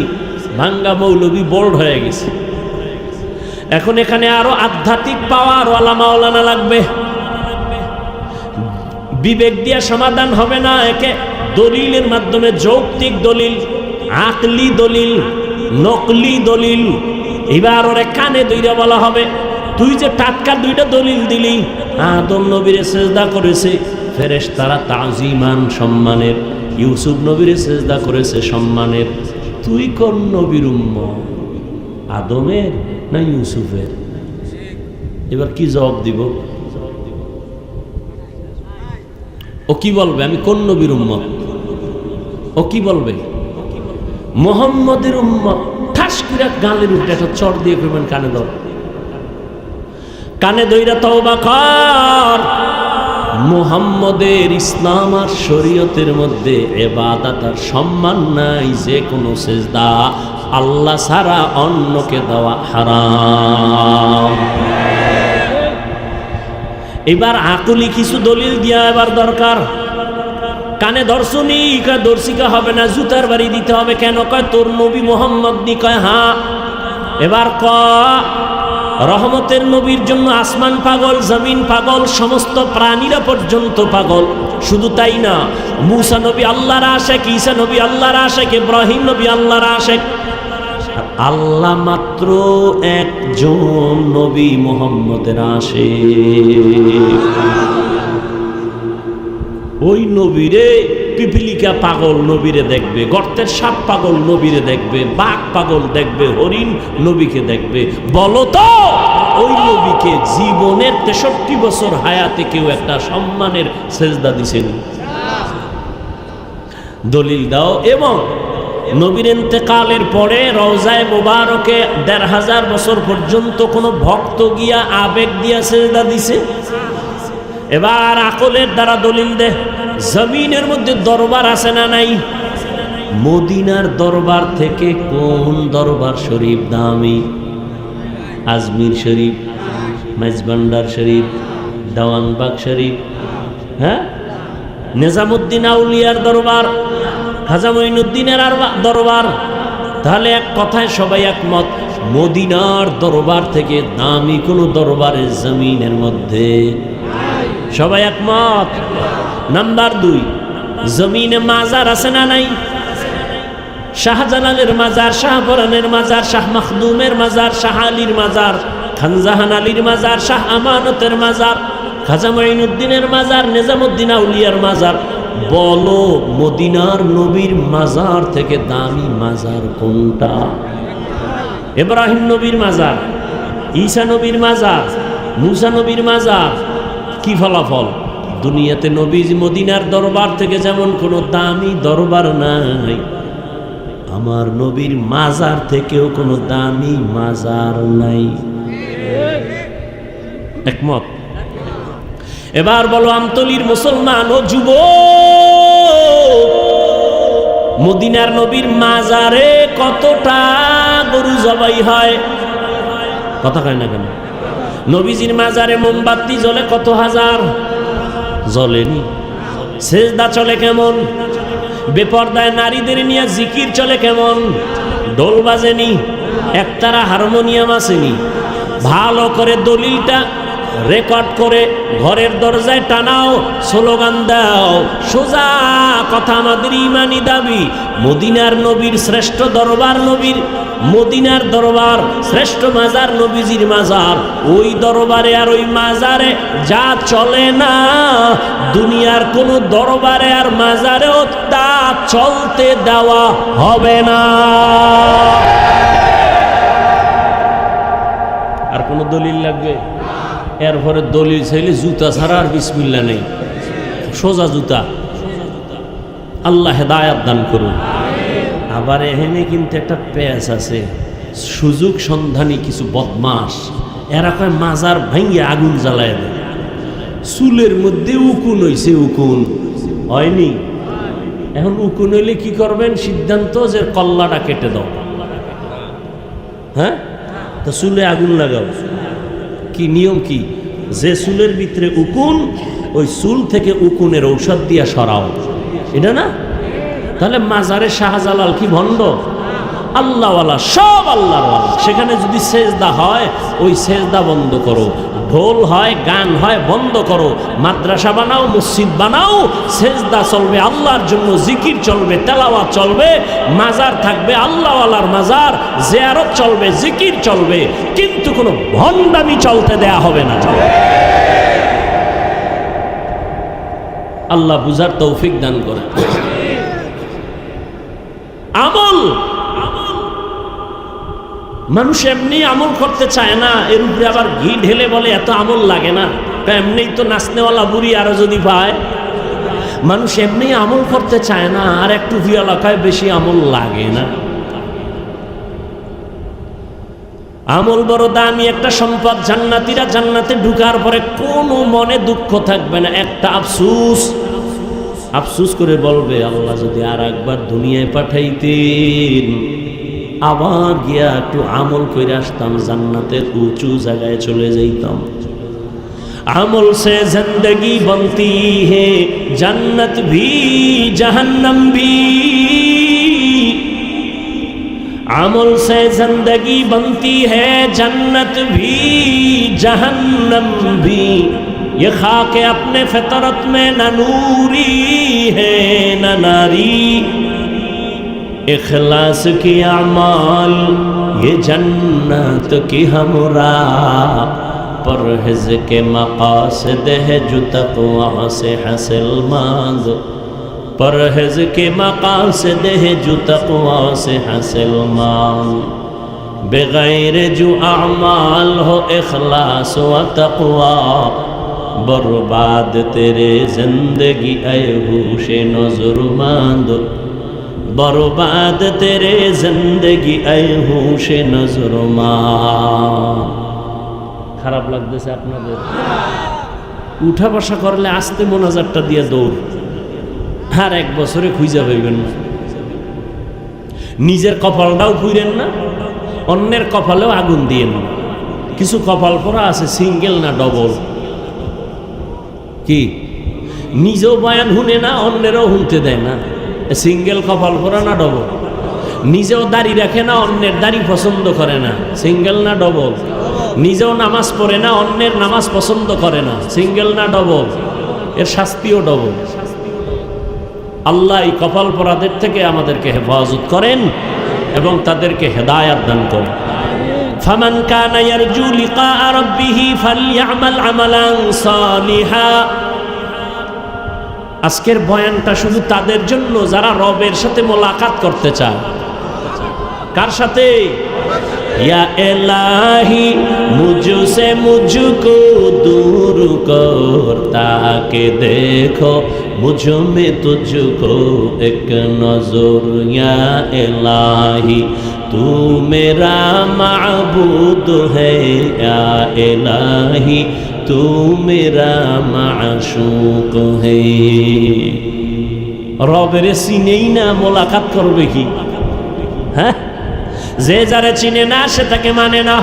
ভাঙ্গা মৌলবী বোল্ড হয়ে গেছি। এখন এখানে আরো আধ্যাত্মিক পাওয়ার ওয়ালা মাওলানা লাগবে। বিবেক দিয়া সমাধান হবে না, একে দলিলের মাধ্যমে, যৌক্তিক দলিল, আকলি দলিল, নকলি দলিল। এবার ওরে কানে ধইরা বলা হবে তুই যে টাটকা 2টা দলিল দিলি, আদম নবীরে সিজদা করেছে ফেরেশতারা তাজিমান সম্মানের, ইউসুফ নবীরে সিজদা করেছে সম্মানের। তুই কোন নবীর উম্মত, আদমের না ইউসুফের? এবার কি জবাব দিব? ও কি বলবে আমি কোন নবীর উম্মত? ও কি বলবে? মুহাম্মদের উম্মত। ঠাস করে গালের উঠে একটা চড় দিয়ে করবেন, কানে ধর, কানে ধইরা তওবা কর। মুহাম্মদের ইসলাম আর শরীয়তের মধ্যে ইবাদত আর সম্মান নাই। যে কোনো সিজদা আল্লাহ ছাড়া অন্যকে দেওয়া হারাম। এবার আকলি কিছু দলিল দিয়া এবার দরকার। কানে ধরছুনি? দর্শিকা হবে না, জুতার বাড়ি দিতে হবে। কেন? কয় তোর নবী মোহাম্মদ নি। কয় হ্যাঁ। এবার রহমতের নবীর জন্য আসমান পাগল, জমিন পাগল, সমস্ত প্রাণীরা পর্যন্ত পাগল। শুধু তাই না, মুসা নবী আল্লাহর আশেক, ঈসা নবী আল্লাহর আশেক, ইব্রাহিম নবী আল্লাহর আশেক। আল্লাহ মাত্র একজন নবী মুহাম্মদের আশেক। ওই নবীরে পিপিলিকা পাগল নবীরে দেখবে, গর্তের সাপ পাগল নবীরে দেখবে, বাঘ পাগল দেখবে, হরিণ নবীকে দেখবে। বলো তো ওই নবীকে জীবনের 63 বছর হায়াতে কেউ একটা সম্মানের সেজদা দিছেন? দলিল দাও। এবং নবীর ইন্তেকালের পরে রওজায়ে মুবারকে 1500 বছর পর্যন্ত কোনো ভক্ত গিয়া আবেগ দিয়া সেজদা দিছে? এবার আকলের দ্বারা দলিল দে। জমিনের মধ্যে দরবার আছে না নাই? মদিনার দরবার থেকে কোন দরবার শরীফ দামি? আজমির শরীফ, মেজবান্ডার শরীফ, দেওয়ানবাগ শরীফ, হ্যাঁ, নিজামুদ্দিন আউলিয়ার দরবার, খাজা মঈনুদ্দিনের দরবার। তাহলে এক কথায় সবাই একমত, মদিনার দরবার থেকে দামি কোনো দরবারের জমিনের মধ্যে সবাই একমত। নাম্বার 2, জমিনে মাজার আছে না নাই? শাহজালালের মাজার, শাহপরানের মাজার, শাহ মখদুমের মাজার, শাহ আলীর মাজার, খানজাহান আলীর মাজার, শাহ আমানতের মাজার, খাজা মঈনুদ্দিনের মাজার, নিজামুদ্দিন আউলিয়ার মাজার। বলো মদিনার নবীর মাজার থেকে দামি মাজার কোনটা? ইব্রাহিম নবীর মাজার, ঈসা নবীর মাজার, মুসা নবীর মাজার। কি ফলাফল? দুনিয়াতে নবীজি মদিনার দরবার থেকে যেমন কোনো দামি দরবার নাই, আমার নবীর মাজার থেকেও কোনো দামি মাজার নাই। একমত? এবার বলো আমতলির মুসলমান ও যুবক, মদিনার নবীর মাজারে কতটা গরু জবাই হয়? কথা কয় না কেন? নবীজির মাজারে মোমবাতি জ্বলে কত হাজার? জ্বলেনি। সেজদা চলে কেমন? বেপর্দায় নারীদের নিয়ে জিকির চলে কেমন? ঢোল বাজেনি, একতারা হারমোনিয়াম আসেনি। ভালো করে দলিলটা রেকর্ড করে ঘরের দরজায় টানাও, স্লোগান দাও। সোজা কথা, আমাদের ইমানি দাবি মদিনার নবীর শ্রেষ্ঠ দরবার, নবীর মদিনার দরবার শ্রেষ্ঠ মাজার, নবীজির মাজার। ওই দরবারে আর ওই মাজারে যা চলে না, দুনিয়ার কোন দরবারে আর মাজারেও তা চলতে দেওয়া হবে না। আর কোন দলিল লাগবে? এরপরে দলিল চাইলে জুতা ছাড়া আর বিসমিল্লাহ নেই, সোজা জুতা। আল্লাহ হেদায়াত দান করুন। আবার এখানে কিন্তু একটা পেঁচ আছে, সুযোগ সন্ধানী কিছু বদমাস। এরা কয় মাজার ভাঙ্গিয়ে আগুন জ্বালায় দেয়। চুলের মধ্যে উকুন হইছে, উকুন হয়নি। এখন উকুন হইলে কি করবেন? সিদ্ধান্ত যে কল্লাটা কেটে দাও। হ্যাঁ, তো চুলে আগুন লাগাও। কি নিয়ম? কি যে চুলের ভিতরে উকুন, ওই চুল থেকে উকুনের ঔষধ দিয়া সরাও, এটা না? তাহলে মাজারে শাহজালাল কি ভণ্ড? আল্লাহওয়ালা, সব আল্লাহওয়ালা। সেখানে যদি সেজদা হয়, ওই সেজদা বন্ধ করো। ঢোল হয়, গান হয়, বন্ধ করো। মাদ্রাসা বানাও, মসজিদ বানাও, সেজদা চলবে আল্লাহর জন্য, জিকির চলবে, তেলাওয়াত চলবে, মাজার থাকবে আল্লাহওয়ালার মাজার, জিয়ারত চলবে, জিকির চলবে, কিন্তু কোনো ভণ্ডামি চলতে দেয়া হবে না। আল্লাহ বুঝার তৌফিক দান করে। আমল, মানুষ এমনি আমল করতে চায় না, এর উপরে আবার ঘি ঢেলে বলে এত আমল লাগে না। এমনি তো নাচনেওয়ালা বুড়ি আরো যদি পায়। মানুষ এমনি আমল করতে চায় না, আর একটু ভিয়ালা খায়, বেশি আমল লাগে না। আমল বড় দামি একটা সম্পদ। জান্নাতীরা জান্নাতে ঢুকার পরে কোনো মনে দুঃখ থাকবে না। একটা আফসুস, আফসুস করে বলবে, আল্লাহ যদি আর একবার দুনিয়ায় পাঠাইতেন, আবার গিয়া একটু আমল করে আসতাম, জান্নাতের উঁচু জায়গায় চলে যাইতাম। আমল সে জিंदगी बनती है, जन्नत भी जहन्नम भी। আমল से जिंदगी बनती है, जन्नत भी जहन्नम भी। ये खाके अपने फितरत में न नूरी है न नारी। इखलास की अमाल ये जन्नत की हमरा। परहेज के मकासद है जो तक़वा से हासिल मांग। परहेज के मकासद है जो तक़वा से हासिल मांग। बगैर जो अमाल हो इखलास व तक़वा। बर्बाद तेरे जिंदगी ऐ होशे नज़रमंद। बर्बाद तेरे जिंदगी ऐ होशे नज़रमंद। খারাপ লাগতেছে আপনাদের? উঠা বসা করলে আস্তে মোনাজাতটা দিয়ে দৌড়, আর এক বছরে খুঁজে পাইবেন না। নিজের কপালটাও খুঁড়েন না, অন্যের কপালেও আগুন দিয়েন না। কিছু কপাল পরা আছে সিঙ্গেল না ডবল। কি নিজেও বয়ান শুনে না, অন্যেরও শুনতে দেয় না। সিঙ্গেল কপাল পরা না ডবল? নিজেও দাড়ি রাখে না, অন্যের দাড়ি পছন্দ করে না। সিঙ্গেল না ডবল? নিজেও নামাজ পড়ে না, অন্যের নামাজ পছন্দ করে না। সিঙ্গেল না ডবল? এর শাস্তিও ডবল। আল্লাহ এই কপাল পরাদের থেকে আমাদেরকে হেফাজত করেন এবং তাদেরকে হেদায়াত দান করেন। ফামান কানা ইয়ারজু লিকা রাব্বিহি ফালইআমাল আমালান সালিহা। আজকের বয়ানটা শুধু তাদের জন্য যারা রবের সাথে মোলাকাত করতে চায়। কার সাথে? या इलाही मुझसे मुझको दूर कर उठा के देखो मुझ में तुझको एक नजर या इलाही तू मेरा माबूद है या इलाही तू मेरा माशूक है। রবের চিনেই না মোলাকাত করবে কি? হ্যাঁ, যে যারে চিনে না সে তাকে মানে না,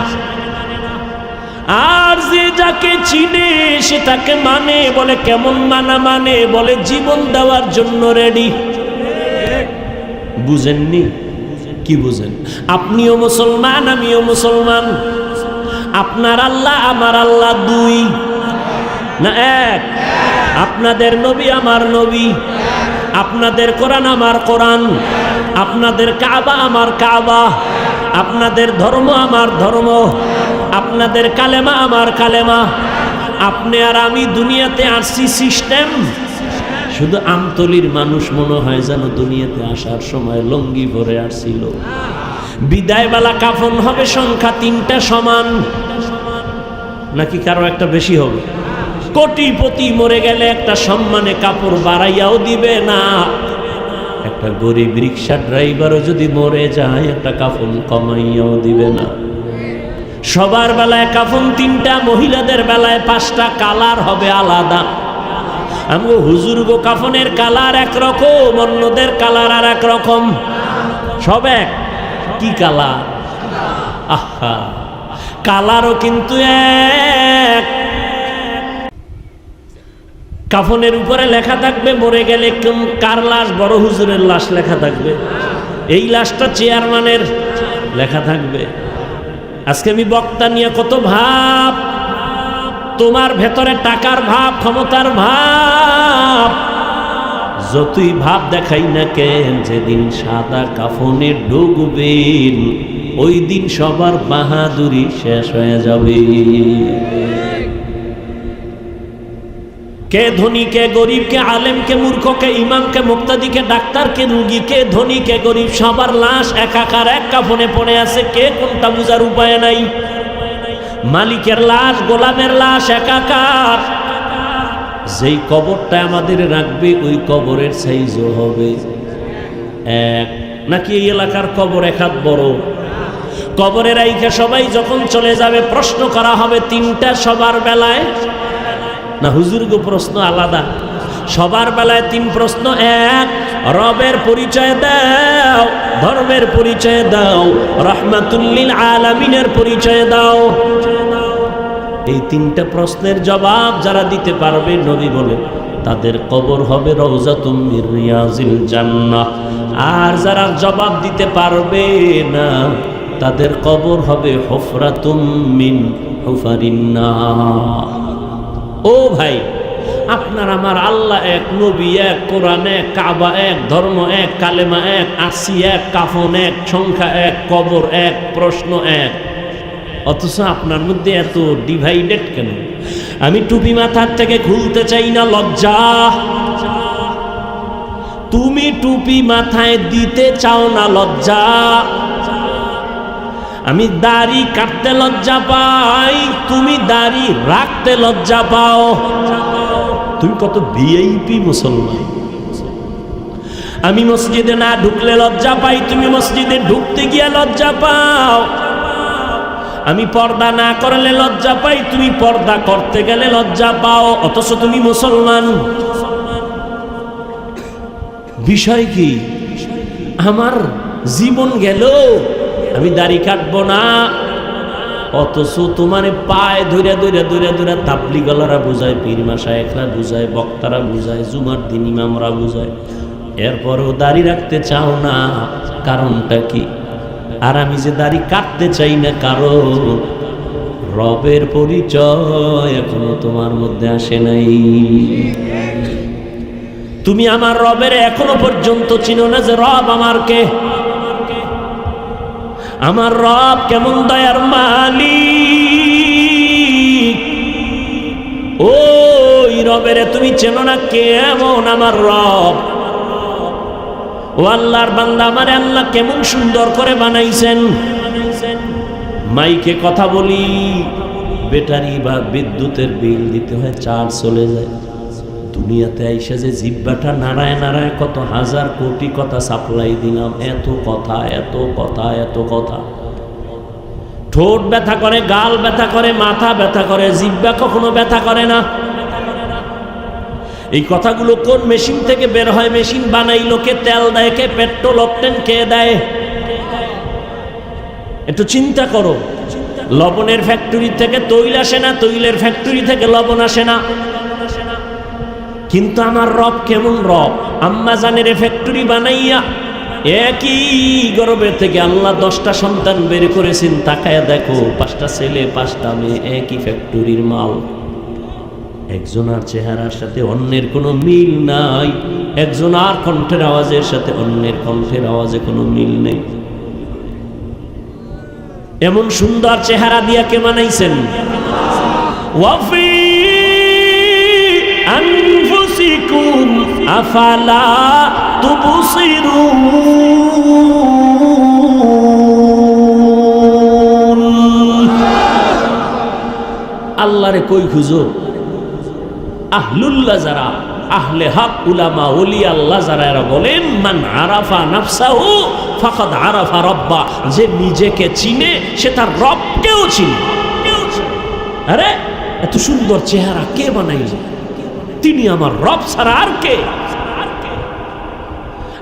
আর যে যাকে চিনে সে তাকে মানে। বলে কেমন মানা মানে? বলে জীবন দেওয়ার জন্য রেডি। বুঝেননি? কি বুঝেন? আপনিও মুসলমান, আমিও মুসলমান। আপনার আল্লাহ আমার আল্লাহ দুই না এক? আপনাদের নবী আমার নবী, আপনাদের কোরআন আমার কোরআন, আপনাদের কাবা আমার কাবা, আপনাদের ধর্ম আমার ধর্ম, আপনাদের কালেমা আমার কালেমা। আপনি আর আমি দুনিয়াতে আসছি সিস্টেম। শুধু আমতলির মানুষ মনে হয় যেন দুনিয়াতে আসার সময় লঙ্গি পরে আসছিল। বিদায়বেলা কাফন হবে সংখ্যা 3টা সমান, নাকি কারো একটা বেশি হবে? কোটিপতি মরে গেলে একটা সম্মানে কাপড় বাড়াইয়াও দিবে না। একটা গরিব রিক্সা ড্রাইভারও যদি মরে যায় একটা কাফন কমাইয়াও দিবে না। সবার বেলায় কাফন 3টা, মহিলাদের বেলায় 5টা, কালার হবে আলাদা। আমগো হুজুর গো কাফনের কালার একরকম, অন্যদের কালার আর একরকম। সব এক। কি কালার? আহা, কালারও কিন্তু এক। কাফনের উপরে লেখা থাকবে মরে গেলে কার লাশ? বড় হুজুরের লাশ লেখা থাকবে। এই লাশটা চেয়ারম্যানের লেখা থাকবে। আজকে আমি বক্তা নিয়ে কত ভাব, তোমার ভেতরে টাকার ভাব, ক্ষমতার ভাব, যতই ভাব দেখাই না কেন, যেদিন সাদা কাফনে ঢুকবেন ওই দিন সবার বাহাদুরি শেষ হয়ে যাবে। কে ধনী কে গরিব, কে আলেম কে মূর্খ, কে ইমাম কে মুক্তাদি, কে ডাক্তার কে রুগী, কে ধনী কে গরিব, সবার লাশ একাকার এক কাফনে পড়ে আছে। কে কোনটা বুঝার উপায় নাই। মালিকের লাশ, গোলামের লাশ একাকার। যেই কবরটা আমাদের রাখবে ওই কবরের সাইজও হবে এক। নাকি এই এলাকার কবর এক হাত বড়? কবরে রাইখা সবাই যখন চলে যাবে প্রশ্ন করা হবে 3টা সবার বেলায়, না হুজুর গো প্রশ্ন আলাদা? সবার বেলায় 3 প্রশ্ন। এক, রবের পরিচয় দাও, ধর্মের পরিচয় দাও, রাহমাতুল লিল আলামিনের পরিচয় দাও। এই 3টা প্রশ্নের জবাব যারা দিতে পারবে, নবী বলে তাদের কবর হবে রওজাতুম মির রিয়াজিল জান্নাহ। আর যারা জবাব দিতে পারবে না তাদের কবর হবে হুফরাতুম মিন হুফারিন নার। ও ভাই, আপনার আমার আল্লাহ এক, নবী এক, কোরআন এক, কাবা এক, ধর্ম এক, কালেমা এক, আসি এক, কাফন এক, সংখ্যা এক, কবর এক, প্রশ্ন এক। অথচ আপনার মধ্যে এত ডিভাইডেড কেন? আমি টুপি মাথার থেকে খুলতে চাই না, লজ্জা। তুমি টুপি মাথায় দিতে চাও না, লজ্জা। আমি দাড়ি কাটতে লজ্জা পাই, তুমি দাড়ি রাখতে লজ্জা পাও। তুমি কত ভিআইপি মুসলমান। আমি মসজিদে না ঢুকলে লজ্জা পাই, তুমি মসজিদে ঢুকতে গিয়ে লজ্জা পাও। আমি পর্দা না করলে লজ্জা পাই, তুমি পর্দা করতে গেলে লজ্জা পাও। অথচ তুমি মুসলমান। বিষয় কি? আমার জীবন গেল, আমি দাড়ি কাটবো না। অথচ তোমার পায়ে ধরে ধরে ধরে ধরে তাবলিগলারা বুঝায়, পীর মাশায়েখরা বুঝায়, বক্তারা বুঝায়, জুমার দিন ইমামরা বুঝায়, এরপরও দাড়ি রাখতে চাও না। কারণটা কি? আর আমি যে দাড়ি কাটতে চাই না, কারণ রবের পরিচয় এখনো তোমার মধ্যে আসে নাই। তুমি আমার রবের এখনো পর্যন্ত চিনো না যে রব আমার কে। আমার রব কেমন দয়ার মালিক, ওই রবের তুমি চেনো না কেমন আমার রব। ও আল্লাহর বান্দা, আমারে আল্লাহ কেমন সুন্দর করে বানাইছেন। মাইকে কথা বলি, ব্যাটারি বা বিদ্যুতের বিল দিতে হয়, চার্জ চলে যায়। দুনিয়াতে আইসা যে জিহ্বাটা নাড়ায় নাড়ায় কত হাজার কোটি কথা সাপ্লাই দিলাম, এত কথা এত কথা এত কথা। ঠোঁট ব্যথা করে, গাল ব্যথা করে, মাথা ব্যথা করে, জিহ্বা কখনো ব্যথা করে না। এই কথাগুলো কোন মেশিন থেকে বের হয়? মেশিন বানাইলো কে? তেল দেয় কে? পেট্রোল অকটেন কে দেয়? একটু চিন্তা করো। লবণের ফ্যাক্টরি থেকে তৈল আসে না, তৈলের ফ্যাক্টরি থেকে লবণ আসে না। কিন্তু আমার রব কেমন রব! আম্মা জানের ফ্যাক্টরি বানাইয়া একই গর্ভে থেকে আল্লাহ 10টা সন্তান বের করেছেন। তাকায়া দেখো, 5টা ছেলে 5টা মেয়ে, একই ফ্যাক্টরির মাল। একজনের চেহারার সাথে অন্যের কোনো মিল নাই, একজনের কণ্ঠের আওয়াজের সাথে অন্যের কণ্ঠের আওয়াজে কোনো মিল নেই। এমন সুন্দর চেহারা দিয়া কে বানাইছেন? ওয়াফি আনফুসিকুম আফালা তুবসিরুন। আল্লাহরে কই খুঁজো? আহলুল্লাহ যারা, আহলে হক উলামা ওলি আল্লাহ যারা, এরা বলেন মান আরাফা নাফসাহু ফাকাদ আরাফা রাব্বা। যে নিজেকে চিনে সে তার রবকেও চিনে। আরে এত সুন্দর চেহারা কে বানাইলেন? তিনি আমার রব ছাড়া আর কে?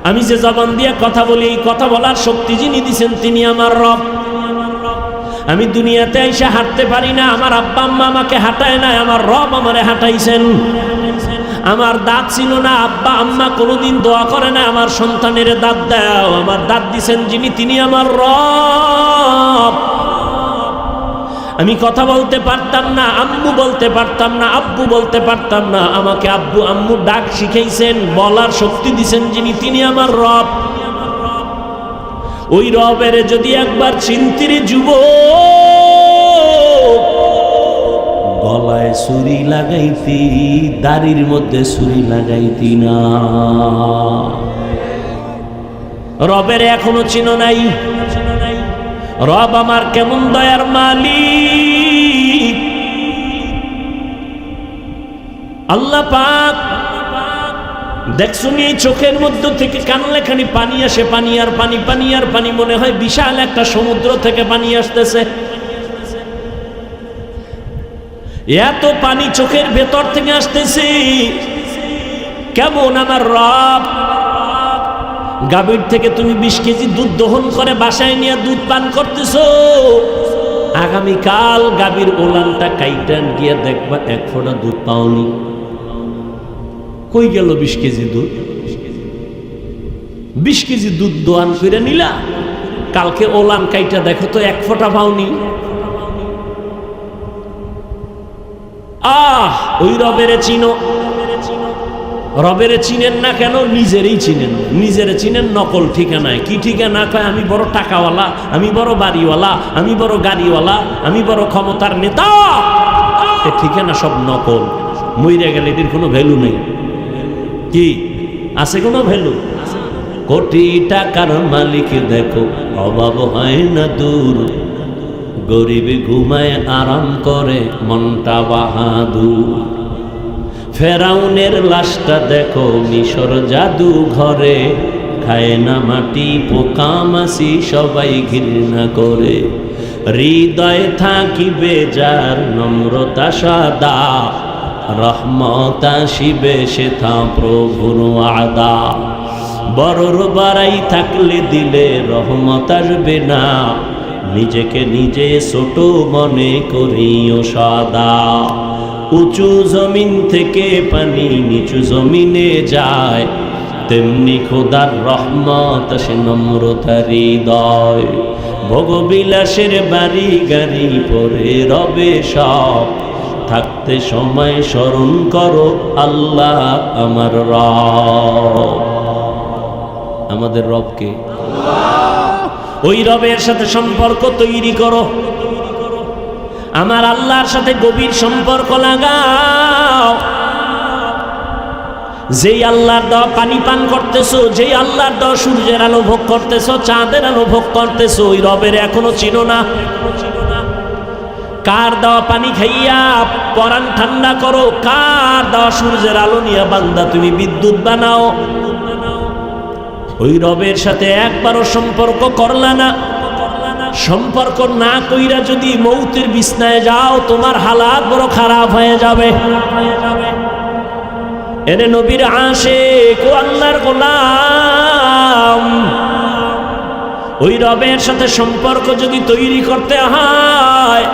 আমি যে জবান দিয়ে কথা বলি, এই কথা বলার শক্তি যিনি দিয়েছেন তিনি আমার রব। আমি দুনিয়াতে এসে হাঁটতে পারি না, আমার আব্বা আম্মা আমাকে হাঁটায় না, আমার রব আমারে হাঁটাইছেন। আমার দাঁত ছিল না, আব্বা আম্মা কোনোদিন দোয়া করে না আমার সন্তানের দাঁত দাও। আমার দাঁত দিছেন যিনি, তিনি আমার রব। আমি কথা বলতে পারতাম না, আম্মু বলতে পারতাম না, আব্বু বলতে পারতাম না, আমাকে আব্বু আম্মু ডাক শিখাইছেন, বলার শক্তি দিছেন যিনি, তিনি আমার রব। ওই রবের যদি একবার চিন্তিরে যুবক গলায় ছুরি লাগাইতি, দাড়ির মধ্যে ছুরি লাগাইতি না। রবের এখনো চিনো নাই? রব আমার কেমন দয়ার মালিক! আল্লাহ পাক দেখছো নি, চোখের মধ্য থেকে কানলে খানি পানি আসে, পানি আর পানি, পানি আর পানি। মনে হয় বিশাল একটা সমুদ্র থেকে পানি আসতেছে। এত পানি চোখের ভেতর থেকে আসতেছে। কেমন আমার রব! গাভীর থেকে তুমি 20 কেজি দুধ দহন করে বাসায় নিয়ে দুধ পান করতেছো। আগামীকাল গাভীর ওলানটা কাইটান গিয়ে দেখবা 1 ফোঁটা দুধ পাওনি। কই গেল 20 কেজি দুধ? 20 কেজি দুধ দোয়ান করে নিলা, কালকে ওলান কাইটা দেখো তো 1 ফোঁটা পাওনি। ওই রবেরে চিনো। রবেরে চিনেন না কেন? নিজেরই চিনেন। নিজেরে চিনেন নকল ঠিকানায়। কি ঠিকানা? কয় আমি বড় টাকাওয়ালা, আমি বড় বাড়িওয়ালা, আমি বড় গাড়িওয়ালা, আমি বড় ক্ষমতার নেতা। ঠিকানা সব নকল। মইরা গেলে এদের কোনো ভ্যালু নেই। কি আছে কোনো ভ্যালু? কোটি টাকার মালিক দেখো, অভাব হয় না দূর। গরিব ঘুমায় আরাম করে, মনটা বাহাদুর। ফেরাউনের লাশটা দেখো মিশর জাদু ঘরে, খায় না মাটি পোকা মাছি সবাই ঘৃণা করে। হৃদয়ে থাকিবে যার নম্রতা সদা, রহমত আসিবে সেথা প্রভুর আদা। বড়র বাড়াই থাকলে দিলে রহমত আসবে না, নিজেকে নিজে ছোট মনে করিও সদা। উঁচু জমিন থেকে পানি নিচু জমিনে যায়, তেমনি খোদার রহমত সে নম্রতার হৃদয়। ভোগবিলাসের বাড়ি গাড়ি পরে রবে সব, থাকতে সময় স্মরণ করো আল্লাহ আমার রব। আমাদের রবকে, ওই রবের সাথে সম্পর্ক তৈরি করো। আমার আল্লাহর সাথে গভীর সম্পর্ক লাগাও। যেই আল্লাহর দেওয়া পানি পান করতেছো, যেই আল্লাহর দেওয়া সূর্যের আলো ভোগ করতেছো, চাঁদের আলো ভোগ করতেছো, ওই রবের এখনো চিনো না। কার দেওয়া পানি খাইয়া পরাণ ঠান্ডা করো, কার দেওয়া সূর্যের আলো নিয়ে বান্দা তুমি বিদ্যুৎ বানাও। ওই রবের সাথে একবারও সম্পর্ক করলা না। সম্পর্ক না কইরা যদি মৌতের বিছনায় যাও, তোমার হালাত বড় খারাপ হয়ে যাবে। এরে নবীর আশিক ও আল্লাহর গোলাম, ওই রবের সাথে সম্পর্ক যদি তৈরি করতে হয়,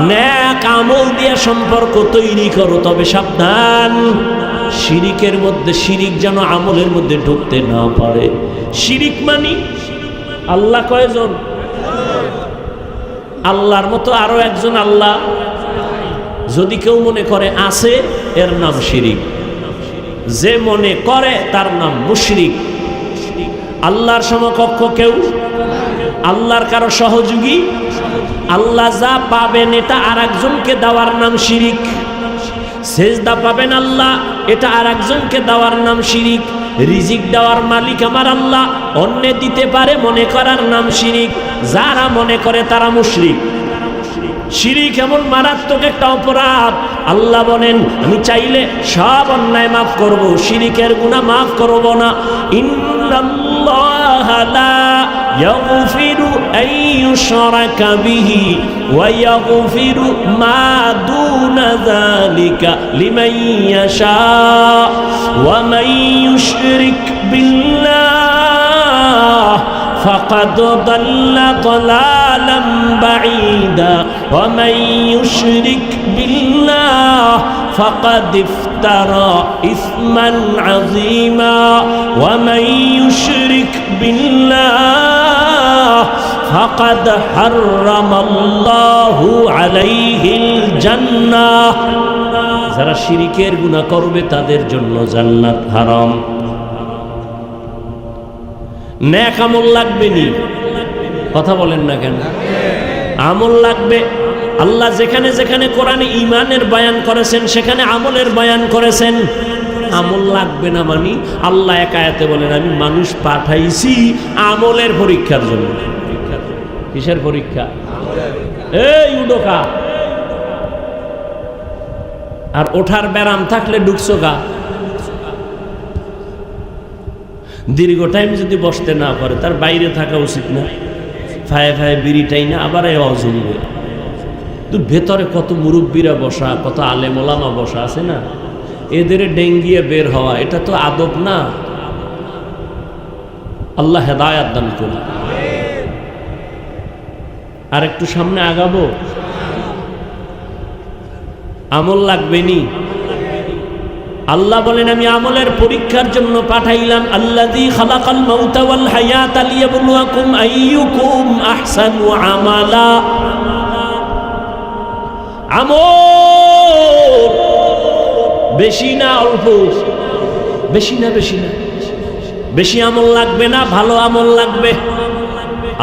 নেক আমল দিয়ে সম্পর্ক তৈরি করো। তবে সাবধান, শিরিকের মধ্যে, শিরিক যেন আমলের মধ্যে ঢুকতে না পারে। শিরিক মানি আল্লাহ কয়জন? আল্লাহর মতো আরো একজন আল্লাহ যদি কেউ মনে করে আছে, এর নাম শিরিক। যে মনে করে তার নাম মুশরিক। আল্লাহর সমকক্ষ কেউ, আল্লাহর কারো সহযোগী, আল্লাহ যা পাবেন এটা আর একজনকে দেওয়ার নাম শিরিক। সেজদা পাবেন আল্লাহ, এটা আর একজনকে দেওয়ার নাম শিরিক। রিজিক দেওয়ার মালিক আমার আল্লাহ, অন্যে দিতে পারে মনে করার নাম শিরিক। যারা মনে করে তারা মুশরিক। শিরিক এমন মারাত্মক একটা অপরাধ, আল্লাহ বলেন আমি চাইলে সব অন্যায় মাফ করব, শিরিকের গুনাহ মাফ করব না। ইন্নাল্লাহা লা ইয়াগফিরু আন ইউশরাকা বিহি ওয়া ইয়াগফিরু মা দুনা যালিকা লিমান ইয়াশা ওয়া মান ইউশরিক বিল্লাহ فقد ضل ضلالا بعيدا ومن يشرك بالله فقد افترى إثما عظيما ومن يشرك بالله فقد حرم الله عليه الجنة যারা শিরিকের গুনাহ করবে তাদের জন্য জান্নাত হারাম। নেক আমল লাগবে নি? কথা বলেন না কেন? আমল লাগবে। আল্লাহ যেখানে যেখানে কোরআনে ঈমানের বয়ান করেছেন সেখানে আমলের বয়ান করেছেন। আমল লাগবে না মানে আল্লাহ এক আয়াতে বলেন আমি মানুষ পাঠাইছি আমলের পরীক্ষার জন্য। কিসের পরীক্ষা? এই উডোকা আর ওঠার ব্যারাম থাকলে ঢুকছো গা। দীর্ঘ টাইম যদি বসতে না পারে তার বাইরে থাকা উচিত না। ফায়ে ফায়ে বিড়িটাই না আবার অজমবে। তো ভেতরে কত মুরব্বীরা বসা, কত আলেম ওলামা বসা আছে না, এদের ডেঙ্গিয়ে বের হওয়া এটা তো আদব না। আল্লাহ হেদায়াত দান করুন। আর একটু সামনে আগাবো। আমল লাগবে নি? আল্লাহ বলেন আমি আমলের পরীক্ষার জন্য পাঠাইলাম। আল্লাযী খালাকাল মাউতা ওয়াল হায়াতা লিয়াবলুয়াকুম আইয়ুকুম আহসানু আমালা। আমল বেশি না অল্প? বেশি না, বেশি না। বেশি আমল লাগবে না, ভালো আমল লাগবে।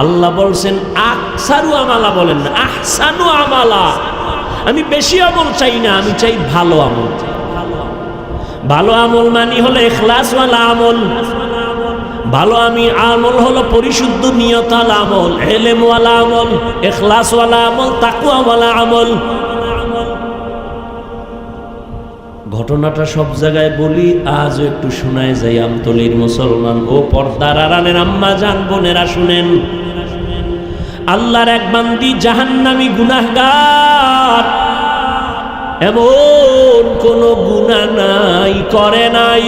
আল্লাহ বলছেন আকসারু আমালা, বলেন না আহসানু আমালা। আমি বেশি আমল চাই না, আমি চাই ভালো আমল। ভালো আমল মানি হলো ইখলাসওয়ালা আমল। ভালো আমল হলো পরিশুদ্ধ নিয়তওয়ালা আমল, ইলমওয়ালা আমল, ইখলাসওয়ালা আমল, তাকওয়াওয়ালা আমল। ঘটনাটা সব জায়গায় বলি, আজও একটু শোনায় যাই। আমতলির মুসলমান ও পর্দার আড়ালের আম্মা জান বোনেরা শুনেন। আল্লাহর এক বান্দি জাহান্নামী গুনাহগার, এমন কোন গুনাহ নাই, করে নাই,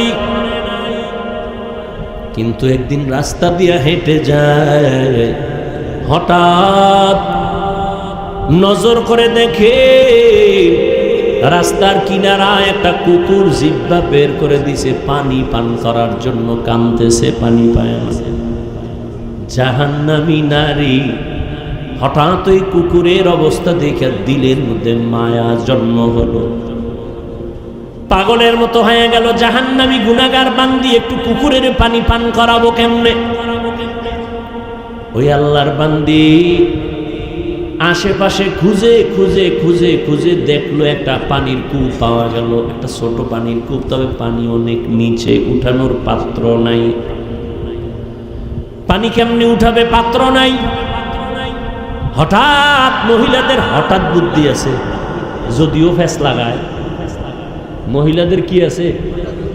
কিন্তু একদিন রাস্তা দিয়ে হেঁটে যায়, হঠাৎ নজর করে দেখে রাস্তার কিনারায় একটা কুকুর জিহ্বা বের করে দিছে পানি পান করার জন্য, কাঁদতেছে, পানি পায় না। জাহান্নামী নারী হঠাৎ ওই কুকুরের অবস্থা দেখে দিলের মধ্যে মায়া জন্ম হলো, পাগলের মতো হয়ে গেল। জাহান্নামী গুনাহগার বান্দি একটু কুকুরের পানি পান করাবো কেমনে? ওই আল্লাহর বান্দি আশেপাশে খুঁজে খুঁজে খুঁজে খুঁজে দেখলো একটা পানির কূপ পাওয়া গেল, একটা ছোট পানির কূপ, তবে পানি অনেক নিচে, উঠানোর পাত্র নাই। পানি কেমনে উঠাবে? পাত্র নাই। হঠাৎ মহিলাদের হঠাৎ বুদ্ধি আছে, যদিও ফ্যাস লাগায়, মহিলাদের কি আছে?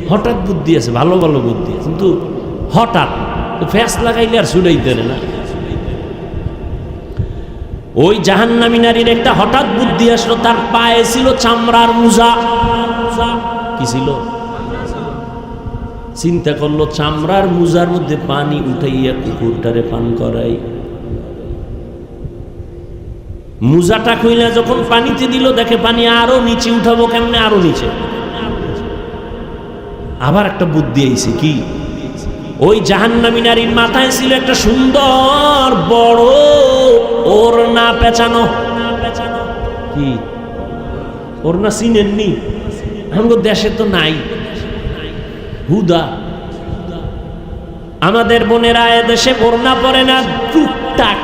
হঠাৎ বুদ্ধি আছে, ভালো ভালো বুদ্ধি, কিন্তু হঠাৎ ফ্যাস লাগাইলে আর ছুটাইতে না। ওই জাহান্নামী নারীর একটা হঠাৎ বুদ্ধি আসলো, তার পায়ে ছিল চামড়ার মোজা। কি ছিল? চিন্তা করলো চামড়ার মোজার মধ্যে পানি উঠাইয়া কুকুরটারে পান করাই। মোজাটা খুইলা যখন পানিতে দিল, দেখে পানি আরো নিচে উঠাবো কেমনে, আরো নিচে। আবার একটা বুদ্ধি আইছে, কি? ওই জাহান্নামী নারীর মাথায় ছিল একটা সুন্দর বড় ওড়না পেঁচানো। কি ওড়না চিনেননি? আমাদের দেশে তো নাই, হুদা। আমাদের বোনেরা এদেশে ওড়না পরে না, টুকটাক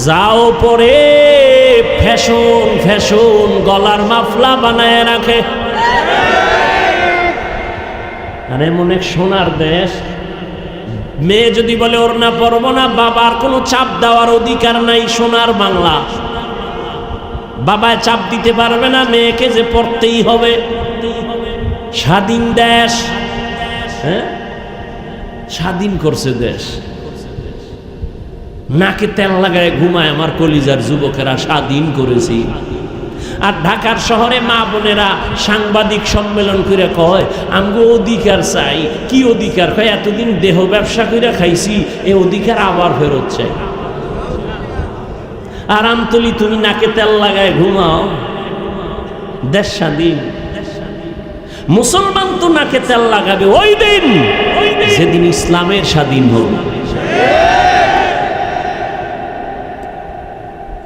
যাও পরে ফ্যাশন ফ্যাশন গলার মাফলা বানায় রাখে। আর এমন এক সোনার দেশ, মেয়ে যদি বলে ওড়না পরবো না, বাবার কোনো চাপ দেওয়ার অধিকার নাই। সোনার বাংলা, বাবায় চাপ দিতে পারবে না মেয়েকে যে পড়তেই হবে। স্বাধীন দেশ, হ্যাঁ, স্বাধীন করছে দেশ। নাকে তেল লাগায় ঘুমায় আমার কলিজার যুবকেরা, স্বাধীন করেছি। আর ঢাকার শহরে মা বোনেরা সাংবাদিক সম্মেলন করে কয় আমগো অধিকার চাই। কি অধিকার? কয় এতদিন দেহ ব্যবসা করে খাইছি, এ অধিকার আবার ফেরত চাই। আর আমতলি তুমি নাকে তেল লাগায় ঘুমাও, দেশ স্বাধীন। মুসলমান তো নাকে তেল লাগাবে ওই দিন যেদিন ইসলামের স্বাধীন হবে।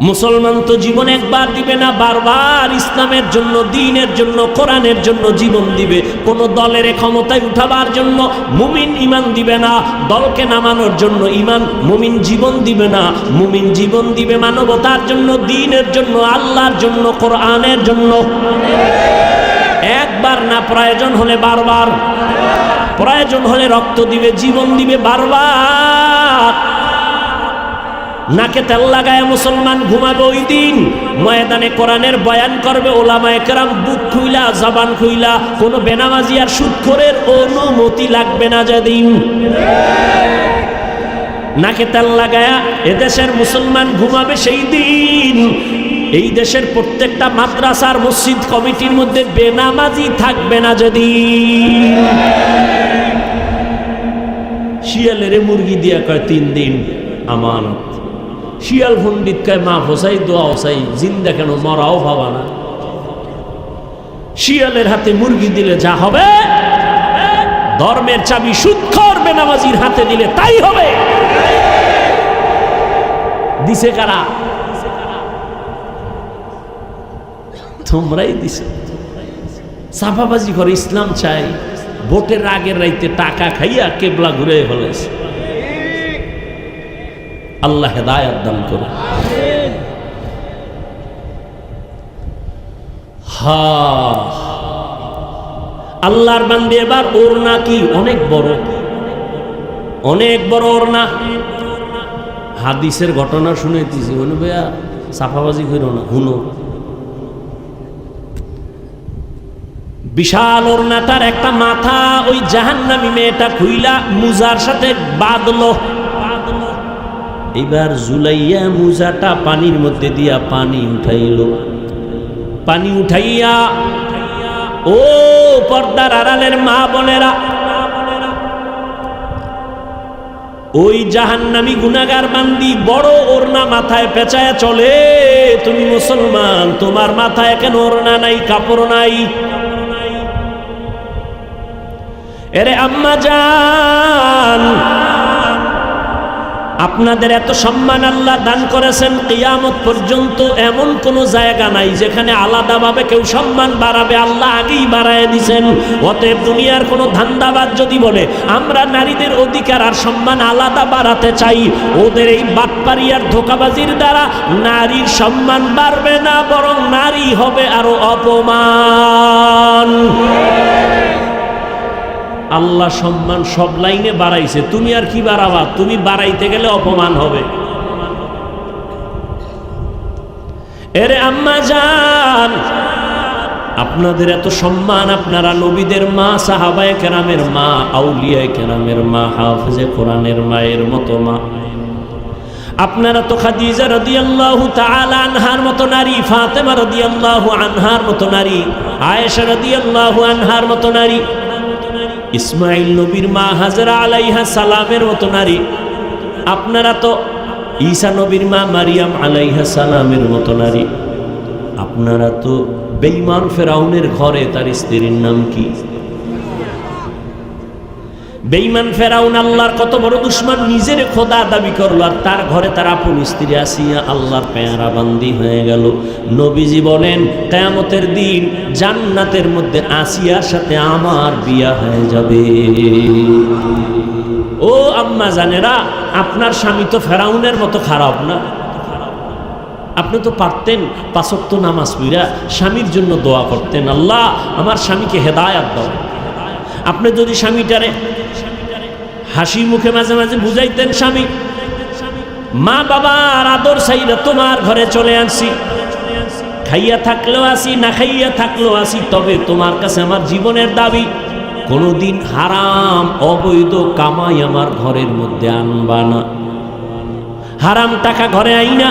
মুসলমান তো জীবন একবার দিবে না, বারবার ইসলামের জন্য, দ্বীনের জন্য, কোরআনের জন্য জীবন দিবে। কোন দলের ক্ষমতায় উঠাবার জন্য মুমিন ঈমান দিবে না, দলকে নামানোর জন্য ঈমান মুমিন জীবন দিবে না। মুমিন জীবন দিবে মানবতার জন্য, দ্বীনের জন্য, আল্লাহর জন্য, কোরআনের জন্য। একবার না, প্রয়োজন হলে বারবার, প্রয়োজন হলে রক্ত দিবে, জীবন দিবে বারবার। নাকে তেল লাগায় মুসলমান ঘুমাবে ওই দিন। ময়দানে কোরআনের বয়ান করবে ওলামায়ে কেরাম, বুক খুইলা, জবান খুইলা। কোনো বেনামাজি আর সুদখোরের অনুমতি লাগবে না যেদিন। নাকে তেল লাগায়া এদেশের মুসলমান ঘুমাবে সেই দিন। এই দেশের প্রত্যেকটা মাদ্রাসার মসজিদ কমিটির মধ্যে বেনামাজি থাকবে না যেদিন। শিয়ালের মুরগি দিয়া কয় 3 দিন আমানত। শিয়াল পণ্ডিত কয় মা ফসাই দোয়া ফসাই, জিন্দা কেন, মরাও ভাবা না। শিয়ালের হাতে মুরগি দিলে যা হবে, ধর্মের চাবি সুদখোর বেনামাজির হাতে দিলে তাই হবে। দিছে কারা? তোমরাই দিছে। চাপাবাজি করে ইসলাম চাই, ভোটের আগের রাইতে টাকা খাইয়া কেবলা ঘুরে ফেলেছে। আল্লাহ হেদায়েত দান করে। আল্লাহর বান্দে এবার ওড়না কি অনেক বড়, অনেক বড় ওড়না। হাদিসের ঘটনা শুনেছি, মনে ভাইয়া চাপাবাজি করো না, হুনো। বিশাল ওড়নাটার একটা মাথা ওই জাহান্নামী মেয়েটা খুইলা মুজার সাথে বাঁধলো। এবার জুলাইয়া মুজাটা পানির মধ্যে দিয়া পানি উঠাইল। পানি উঠাইয়া ও পর্দার আড়ালের মা বোনেরা, ওই জাহান্নামী গুনাহগার বান্দি বড় ওড়না মাথায় পেঁচায়া চলে। তুমি মুসলমান, তোমার মাথায় কেন ওড়না নাই, কাপড় নাই? এরে আম্মা জান, আপনাদের এত সম্মান আল্লাহ দান করেছেন, কিয়ামত পর্যন্ত এমন কোন জায়গা নাই যেখানে আলাদাভাবে কেউ সম্মান বাড়াবে। আল্লাহ আগেই বাড়ায় দিয়েছেন। অতএব দুনিয়ার কোনো ধান্দাবাজ যদি বলে আমরা নারীদের অধিকার আর সম্মান আলাদা বাড়াতে চাই, ওদের এই বাটপারি আর ধোঁকাবাজির দ্বারা নারীর সম্মান বাড়বে না, বরং নারী হবে আরো অপমান। আল্লাহ সম্মান সব লাইনে বাড়াইছে, তুমি আর কি বাড়াবা? তুমি বাড়াইতে গেলে অপমান হবে। এরে আম্মা জান, আপনাদের এত সম্মান, আপনারা নবীদের মা, সাহাবায়ে কেরামের মা, আউলিয়ায়ে কেরামের মা, হাফেজে কোরআনের মায়ের মতো মা। আপনারা তো খাদিজা রাদিয়াল্লাহু তাআলা আনহার মতো নারী, ফাতেমা রাদিয়াল্লাহু আনহার মতো নারী, আয়েশা রাদিয়াল্লাহু আনহার মতো নারী, ইসমাঈল নবীর মা হাজরা আলাইহা সালামের মতো নারী। আপনারা তো ঈসা নবীর মা মারিয়াম আলাইহা সালামের মতো নারী। আপনারা তো বেঈমান ফেরাউনের ঘরে তার স্ত্রীর নাম কি? বেঈমান ফেরাউন আল্লাহর কত বড় দুশমন, নিজের খোদা দাবি করলো, আর তার ঘরে তার আপন স্ত্রী আসিয়া আল্লাহর পেয়ারা বান্দি হয়ে গেল। নবীজি বলেন কিয়ামতের দিন জান্নাতের মধ্যে আসিয়ার সাথে আমার বিয়া হয়ে যাবে। ও আম্মা জানেরা, আপনার স্বামী তো ফেরাউনের মতো খারাপ না। আপনি তো পারতেন 5 ওয়াক্ত নামাজ পড়া স্বামীর জন্য দোয়া করতেন, আল্লাহ আমার স্বামীকে হেদায়েত দাও। আপনি যদি স্বামীটারে হাসি মুখে মাঝে মাঝে বুঝাইতেন, স্বামী মা বাবার আদর চাইরা তোমার ঘরে চলে আসি, খাইয়া থাকলেও আসি, না খাইয়া থাকলেও আসি, তবে তোমার কাছে আমার জীবনের দাবি, কোনোদিন হারাম অবৈধ কামাই আমার ঘরের মধ্যে আনবা না। হারাম টাকা ঘরে আইনা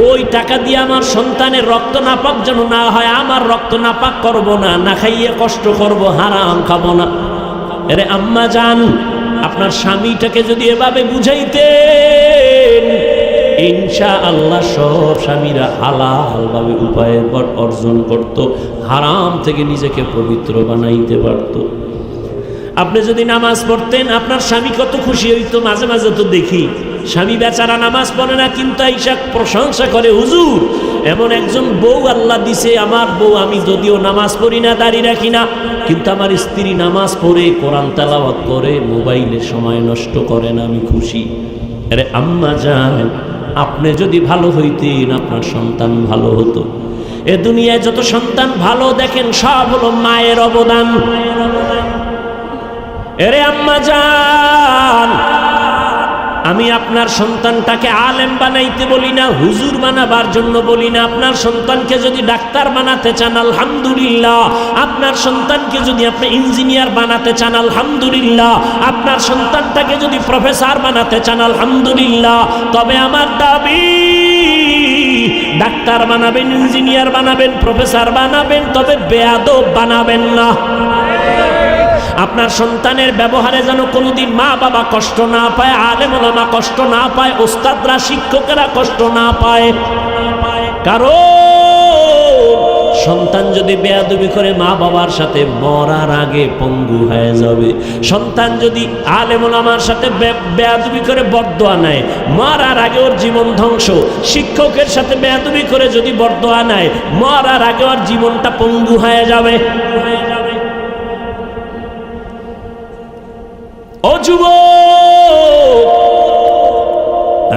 ওই টাকা দিয়ে আমার সন্তানের রক্ত নাপাক যেন না হয়, আমার রক্ত নাপাক করব না, না খাইয়ে কষ্ট করব, হারাম খাবো না। আরে আম্মা জান, আপনার স্বামীটাকে যদি এভাবে বুঝাইতেন, ইনশাআল্লাহ সব স্বামীরা হালাল ভাবে উপায়ের পর অর্জন করত, হারাম থেকে নিজেকে পবিত্র বানাইতে পারত। আপনি যদি নামাজ পড়তেন, আপনার স্বামী কত খুশি হইতো। মাঝে মাঝে তো দেখি স্বামী বেচারা নামাজ পড়ে না, কিন্তু আইসা প্রশংসা করে, হুজুর এমন একজন বউ আল্লাহ দিছে, আমার বউ, আমি যদিও নামাজ পড়ি না, দাড়ি রাখি না, কিন্তু আমার স্ত্রী নামাজ পড়ে, কোরআন তেলাওয়াত করে, মোবাইলে সময় নষ্ট করে না, আমি খুশি। আরে আম্মা জান, আপনি যদি ভালো হইতেন, আপনার সন্তান ভালো হতো। এ দুনিয়ায় যত সন্তান ভালো দেখেন, সব হলো মায়ের অবদান। এরে আম্মা জান, আমি আপনার সন্তানটাকে আলেম বানাইতে বলি না, হুজুর বানাবার জন্য বলি না। আপনার সন্তানকে যদি ডাক্তার বানাতে চান, আলহামদুলিল্লাহ। আপনার সন্তানকে যদি আপনি ইঞ্জিনিয়ার বানাতে চান, আলহামদুলিল্লাহ। আপনার সন্তানটাকে যদি প্রফেসর বানাতে চান, আলহামদুলিল্লাহ। তবে আমার দাবি, ডাক্তার বানাবেন, ইঞ্জিনিয়ার বানাবেন, প্রফেসর বানাবেন, তবে বেয়াদব বানাবেন না। আপনার সন্তানের ব্যবহারে যেন কোনোদিন মা বাবা কষ্ট না পায়, আলেম ওলামা কষ্ট না পায়, ওস্তাদরা শিক্ষকেরা কষ্ট না পায়। কারণ সন্তান যদি বেয়াদবি করে মা বাবার সাথে, মরার আগে পঙ্গু হয়ে যাবে। সন্তান যদি আলেম ওলামার সাথে বেয়াদবি করে বরদোয়া নেয়, মরার আগে ওর জীবন ধ্বংস। শিক্ষকের সাথে বেয়াদবি করে যদি বরদোয়া নেয়, মরার আগে ওর জীবনটা পঙ্গু হয়ে যাবে। ও যুবক,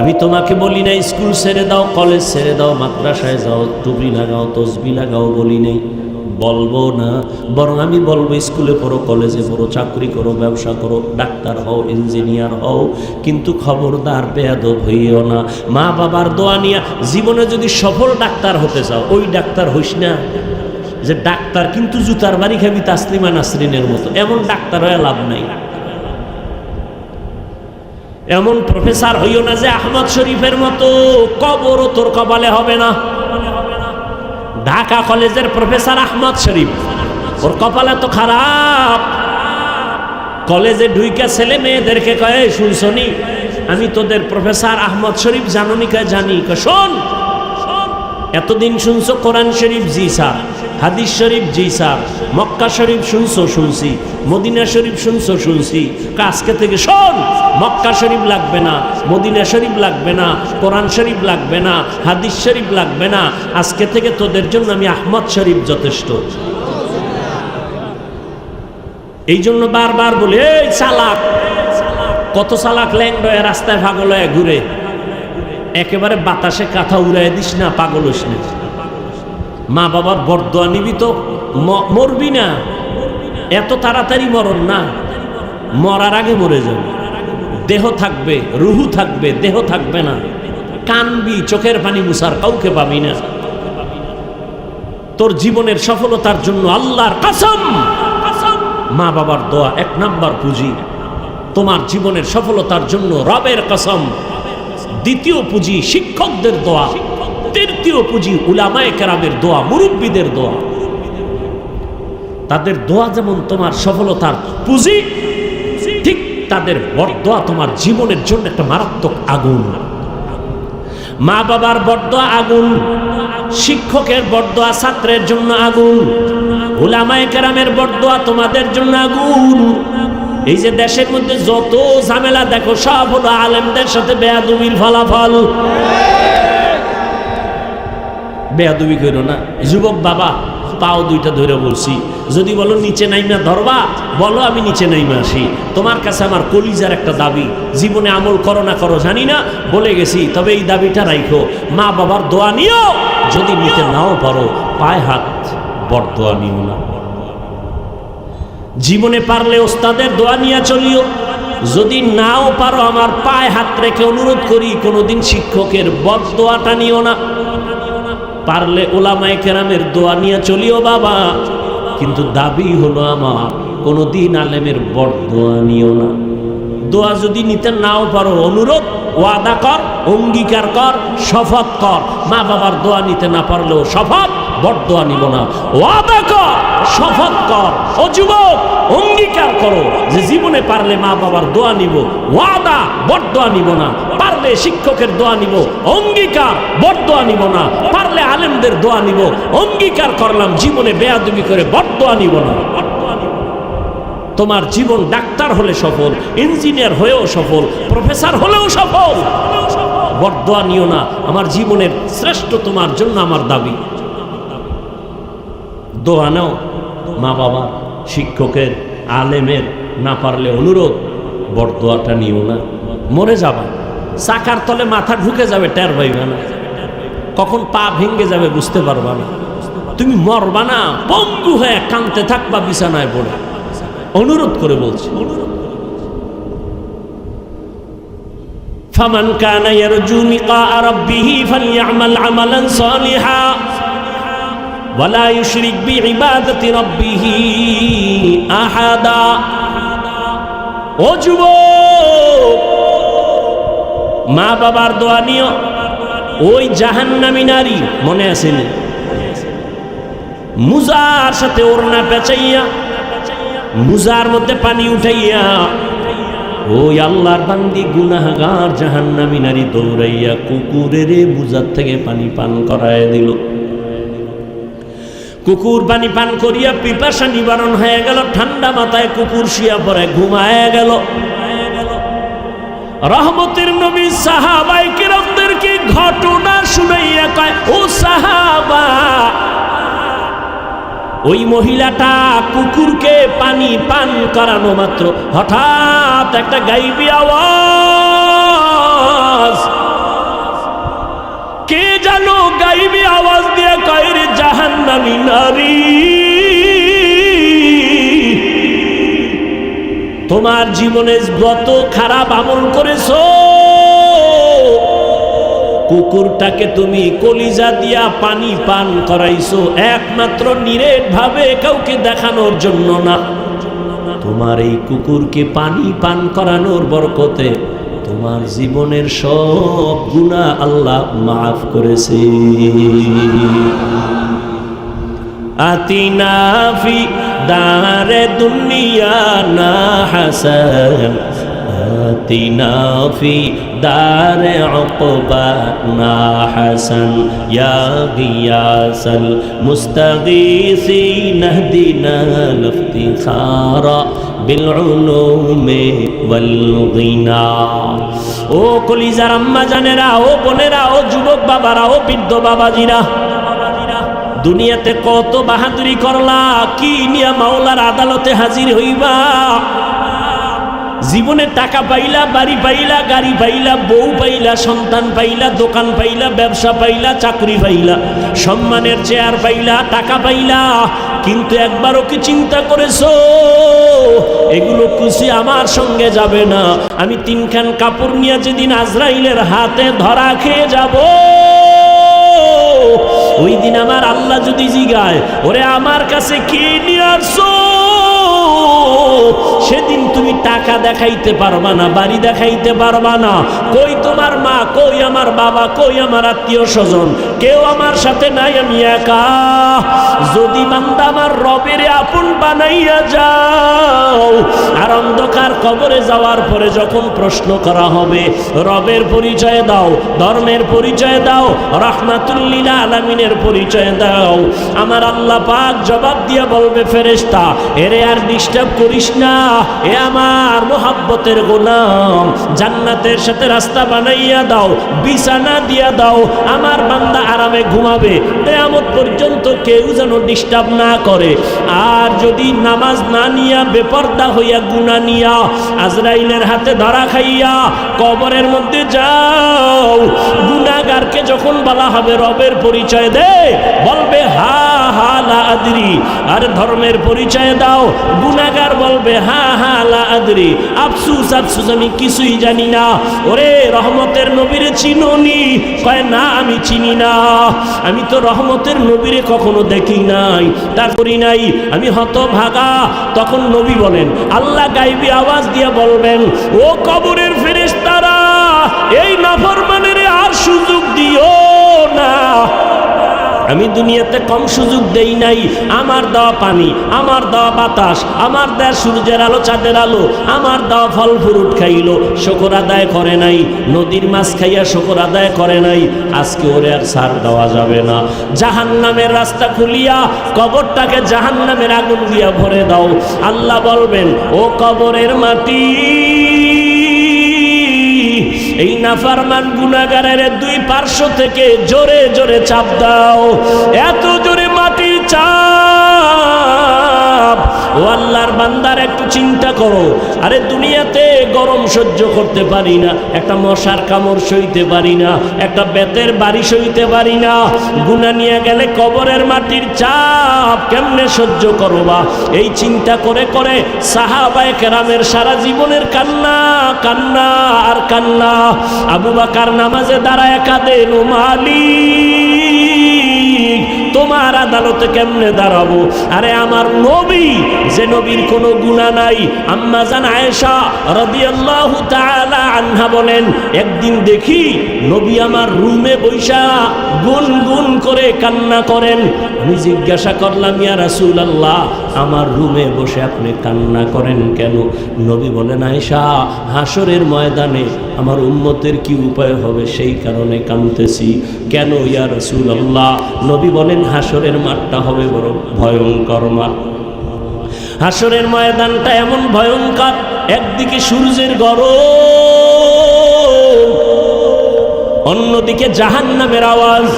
আমি তোমাকে বলি নাই স্কুল ছেড়ে দাও, কলেজ ছেড়ে দাও, মাদ্রাসায় যাও, টুপি লাগাও, তসবি লাগাও, বলি নেই, বলবো না। বরং আমি বলবো স্কুলে পড়ো, কলেজে পড়ো, চাকরি করো, ব্যবসা করো, ডাক্তার হও, ইঞ্জিনিয়ার হও, কিন্তু খবরদার বেয়াদব হইও না। মা বাবার দোয়া নিয়া জীবনে যদি সফল ডাক্তার হতে চাও, ওই ডাক্তার হইস না যে ডাক্তার কিন্তু জুতার বাড়ি খাবি তাসলিমা নাসরিনের মতো। এমন ডাক্তার হয়ে লাভ নাই। এমন প্রফেসর হইও না যে আহমদ শরীফের মতো, কবরও তোর কপালে হবে না। ঢাকা কলেজের প্রফেসর আহমদ শরীফ, ওর কপালে তো খারাপ। কলেজে ঢুইকা ছেলে মেয়েদেরকে কয়, শুনছনি আমি তোদের প্রফেসর আহমদ শরীফ, জানুনি? কয় জানি। শোন, এতদিন শুনছো কোরআন শরীফ? জি স্যার। হাদিস শরীফ? জি স্যার। মক্কা শরীফ শুনছো? শুনছি। মদিনা শরীফ শুনছো? শুনছি। আজকে থেকে শোন, মক্কা শরীফ লাগবে না, মদিনা শরীফ লাগবে না, কোরআন শরীফ লাগবে না, হাদিস শরীফ লাগবে না। আজকে থেকে তোদের জন্য আমি আহমদ শরীফ যথেষ্ট। এই জন্য বারবার বলি, এই চালাক, কত চালাক ল্যাংড়া রাস্তায় পাগল হয়ে ঘুরে, একেবারে বাতাসে কাঁথা উড়াই দিস না, পাগল হইস না। মা বাবার বরদোয়া নিবি তো মরবি না, এত তাড়াতাড়ি মরণ না, মরার আগে মরে যাবে। দেহ থাকবে, রুহু থাকবে, দেহ থাকবে না। কানবি, চোখের পানি মুছার কাউকে পাবি না। তোর জীবনের সফলতার জন্য আল্লাহর কসম, মা বাবার দোয়া 1 নাম্বার পুঁজি। তোমার জীবনের সফলতার জন্য রবের কসম। দ্বিতীয় পুঁজি শিক্ষকদের দোয়া। তৃতীয় পুঁজি উলামায়ে কেরামের দোয়া, মুরব্বীদের দোয়া। তাদের দোয়া যেমন তোমার সফলতার পুঁজি, ঠিক তাদের বরদোয়া তোমার জীবনের জন্য একটা মারাত্মক আগুন। মা বাবার বরদোয়া আগুন, শিক্ষকের বরদোয়া ছাত্রের জন্য আগুন, উলামায়ে কেরামের বরদোয়া তোমাদের জন্য আগুন। এই যে দেশের মধ্যে যত ঝামেলা দেখো, সব হলো আলেমদের সাথে বেয়াদবির ফলাফল। বেয়াদবি করো না যুবক বাবা, পাও দুইটা ধরে বলছি, যদি বলো নিচে নাইমা ধরবা, বলো আমি নিচে নাইমা আসি। তোমার কাছে আমার কলিজার একটা দাবি, জীবনে আমল করো না করো জানি না, বলে গেছি, তবে এই দাবিটা রাখো, মা বাবার দোয়া নিও। যদি নিতে নাও পারো, পায়ে হাত বরদোয়া নিও না। জীবনে পারলে ওস্তাদের দোয়া নিয়ে চলিও। যদি নাও পারো, আমার পায়ে হাত রেখে অনুরোধ করি, কোনোদিন শিক্ষকের বরদোয়াটা নিও না। পারলে উলামায়ে কেরামের দোয়া নিয়ে চলিও বাবা, কিন্তু দাবি হলো আমার, কোনোদিন আলেমের বরদোয়া নিও না। দোয়া যদি নিতে নাও পারো, অনুরোধ, ওয়াদা কর, অঙ্গীকার কর, শপথ কর। মা বাবার দোয়া নিতে না পারলেও শপথ, বরদোয়া নিব না। ওয়াদা কর, শপথ কর। ও যুবক, অঙ্গীকার করো যে জীবনে পারলে মা বাবার দোয়া নিব, ওয়াদা, বরদোয়া নিব না। পারলে শিক্ষকের দোয়া নিব, অঙ্গীকার, বরদোয়া নিব না। পারলে আলেমদের দোয়া নিব, অঙ্গীকার করলাম জীবনে বেয়াদবি করে বরদোয়া নিব না। তোমার জীবন ডাক্তার হলে সফল, ইঞ্জিনিয়ার হয়েও সফল, প্রফেসর হলেও সফল, বরদোয়া নিও না। আমার জীবনের শ্রেষ্ঠ তোমার জন্য আমার দাবি। দোয়া নাও মা বাবা, শিক্ষকের, আলেমের, না পারলে অনুরোধ, বরদোয়াটা নিও না। মরে যাবা, চাকার তলে মাথা ঢুকে যাবে, টের পাইবা না। কখন পা ভেঙে যাবে বুঝতে পারবা না। তুমি মরবা না, পঙ্গু হয়ে কাঁদতে থাকবা বিছানায় পড়ে। অনুরোধ করে বলছি, ফামান কানা ইয়ারজু লিকা রাব্বিহি ফালইআমাল আমালান সালিহা ওয়ালা ইউশরিক বিইবাদাতি রাব্বিহি আহাদা। ও যুবক, মা বাবার দোয়া নিও। ওই জাহান্নামী নারী মনে আছে না, মুজার সাথে ওড়না পেঁচাইয়া, মুজার মধ্যে পানি উঠাইয়া, ওই আল্লাহর বান্দি গুনাহগার জাহান্নামী নারী দৌড়াইয়া কুকুরের মুজার থেকে পানি পান করায় দিল। কুকুর পানি পান করিয়া পিপাসা নিবারণ হয়ে গেল। ঠান্ডা মাথায় কুকুর শুয়া পড়ে ঘুমায় গেল। রহমতের নবী সাহাবায়ে কিরামদেরকে ঘটনা শুনাইয়া কয়, ও সাহাবা, ওই মহিলাটা কুকুরকে পানি পান করানো মাত্র হঠাৎ একটা গাইবি আওয়াজ, কে জানো গাইবি আওয়াজ দিয়ে কয়, রে জাহান্নামী নারী, তোমার জীবনে যত খারাপ আমল করেছো, কুকুরটাকে তুমি কলিজা দিয়া পানি পান করাইছো একমাত্র নিরেট ভাবে, কাউকে দেখানোর জন্য না। তোমার এই কুকুরকে পানি পান করানোর বরকতে তোমার জীবনের সব গুনাহ আল্লাহ মাফ করেছে। আতিনা ফি দারে দুনিয়া না হাসান, আতিনা ফি দারে উকবা না হাসান, ইয়া গিয়াসাল মুস্তাগীসিন ইহদিনা লিফতিখারা বিল উলুমি ওয়াল গিনা। ও কলিজার আম্মা জানেরা, ও বোনেরা, ও যুবক বাবারা, ও বৃদ্ধ বাবাজিরা, দুনিয়াতে কত বাহাদুরি করলা, কি নিয়া মাওলার আদালতে হাজির হইবা? জীবনে টাকা পাইলা, বাড়ি পাইলা, গাড়ি পাইলা, বউ পাইলা, সন্তান পাইলা, দোকান পাইলা, ব্যবসা পাইলা, চাকরি পাইলা, সম্মানের চেয়ার পাইলা, টাকা পাইলা, কিন্তু একবারও কি চিন্তা করেছো এগুলো খুশি আমার সঙ্গে যাবে না? আমি তিনখান কাপড় নিয়ে যেদিন আজরাইলের হাতে ধরা খেয়ে যাব, ওই দিন আমার আল্লাহ যদি জিগায়, ওরে আমার কাছে কি নিয়ে আসছো, সেদিন তুমি টাকা দেখাইতে পারবা না, বাড়ি দেখাইতে পারবা না। কই তোমার মা, কই আমার বাবা, কই আমার আত্মীয় স্বজন, কেউ আমার সাথে নাই, আমি একা। যদি বান্দা আমার রবের আপন বানাইয়া যাও, আর অন্ধকার কবরে যাওয়ার পরে যখন প্রশ্ন করা হবে, রবের পরিচয় দাও, ধর্মের পরিচয় দাও, রাহমাতুল লিল আলামিনের পরিচয় দাও, আমার আল্লাহ পাক জবাব দিয়ে বলবে, ফেরেশতা এরে আর ডিস্টার্ব করিস না, এ আমার মোহাব্বতের গোলাম, জান্নাতের সাথে রাস্তা বানাইয়া দাও, বিছানা দিয়া দাও, আমার বান্দা আরামে ঘুমাবে, কিয়ামত পর্যন্ত কেউ যেন ডিস্টার্ব না করে। আর যদি নামাজ না নিয়া, বেপরদা হইয়া, গুনাহ নিয়া আজরাইলের হাতে ধরা খাইয়া কবরের মধ্যে যাও, গুনাহগারকে যখন বলা হবে রবের পরিচয় দে, বলবে হা হা লা আদরি। আর ধর্মের পরিচয় দাও, গুনাহগার বলবে হা হা লা আদরি, আফসুস আফসুস, আমি কিছুই জানি না। ওরে রহমতের নবীরে চিনোনি? কয় না, আমি চিনি না, আমি তো রহমতের নবীরে কখনো দেখি নাই, তার করি নাই, আমি হতভাগা। তখন নবী বলেন, আল্লাহ গাইবি আওয়াজ দিয়ে বলবেন, ও কবরের ফেরেশতারা, এই নাফরমানের আর সুযোগ দিও না, আমি দুনিয়াতে কম সুযোগ দেই নাই। আমার দেওয়া পানি, আমার দেওয়া বাতাস, আমার দেওয়া সূর্যের আলো, চাঁদের আলো, আমার দেওয়া ফল ফ্রুট খাইলো, শুকর আদায় করে নাই, নদীর মাছ খাইয়া শুকর আদায় করে নাই, আজকে ওরে আর ছাড় দেওয়া যাবে না। জাহান্নামের রাস্তা খুলিয়া কবরটাকে জাহান্নামের আগুন দিয়া ভরে দাও। আল্লাহ বলবেন, ও কবরের মাটি, এই নাফরমান গুনাহগারের দুই পার্শ্ব থেকে জোরে জোরে চাপ দাও, এত জোরে মাটির চাপ। ও আল্লাহর বান্দার একটু চিন্তা করো, আরে দুনিয়াতে গরম সহ্য করতে পারি না, একটা মশার কামড় সইতে পারি না, একটা বেতের বাড়ি সইতে পারি না, গুনাহ নিয়ে গেলে কবরের মাটির চাপ কেমনে সহ্য করবা? এই চিন্তা করে করে সাহাবায়ে কেরামের সারা জীবনের কান্না, কান্না আর কান্না। আবু বকর নামাজে দাঁড়ায় কাঁদেন, ও মালিক, তোমার আদালতে কেমনে দাঁড়াবো? আরে আমার নবী, যে নবীর কোনো গুনাহ নাই, আম্মা জান আয়েশা রাদিয়াল্লাহু তাআলা আনহা বলেন, একদিন দেখি নবী আমার রুমে বৈশা গুনগুন করে কান্না করেন। আমি জিজ্ঞাসা করলাম, ইয়া রাসূলুল্লাহ, আমার রুমে বসে আপনি কান্না করেন কেন? নবী বলেন, আয়েশা, হাসরের ময়দানে আমার উম্মতের কি উপায় হবে সেই কারণে কাঁদতেছি। কেন ইয়া রাসূলুল্লাহ? নবী বলেন, হাসরের মাঠটা হবে বড় ভয়ঙ্কর মাঠ। হাসরের ময়দানটা এমন ভয়ঙ্কর, একদিকে সূর্যের গরম, অন্যদিকে জাহান্নামের আওয়াজ।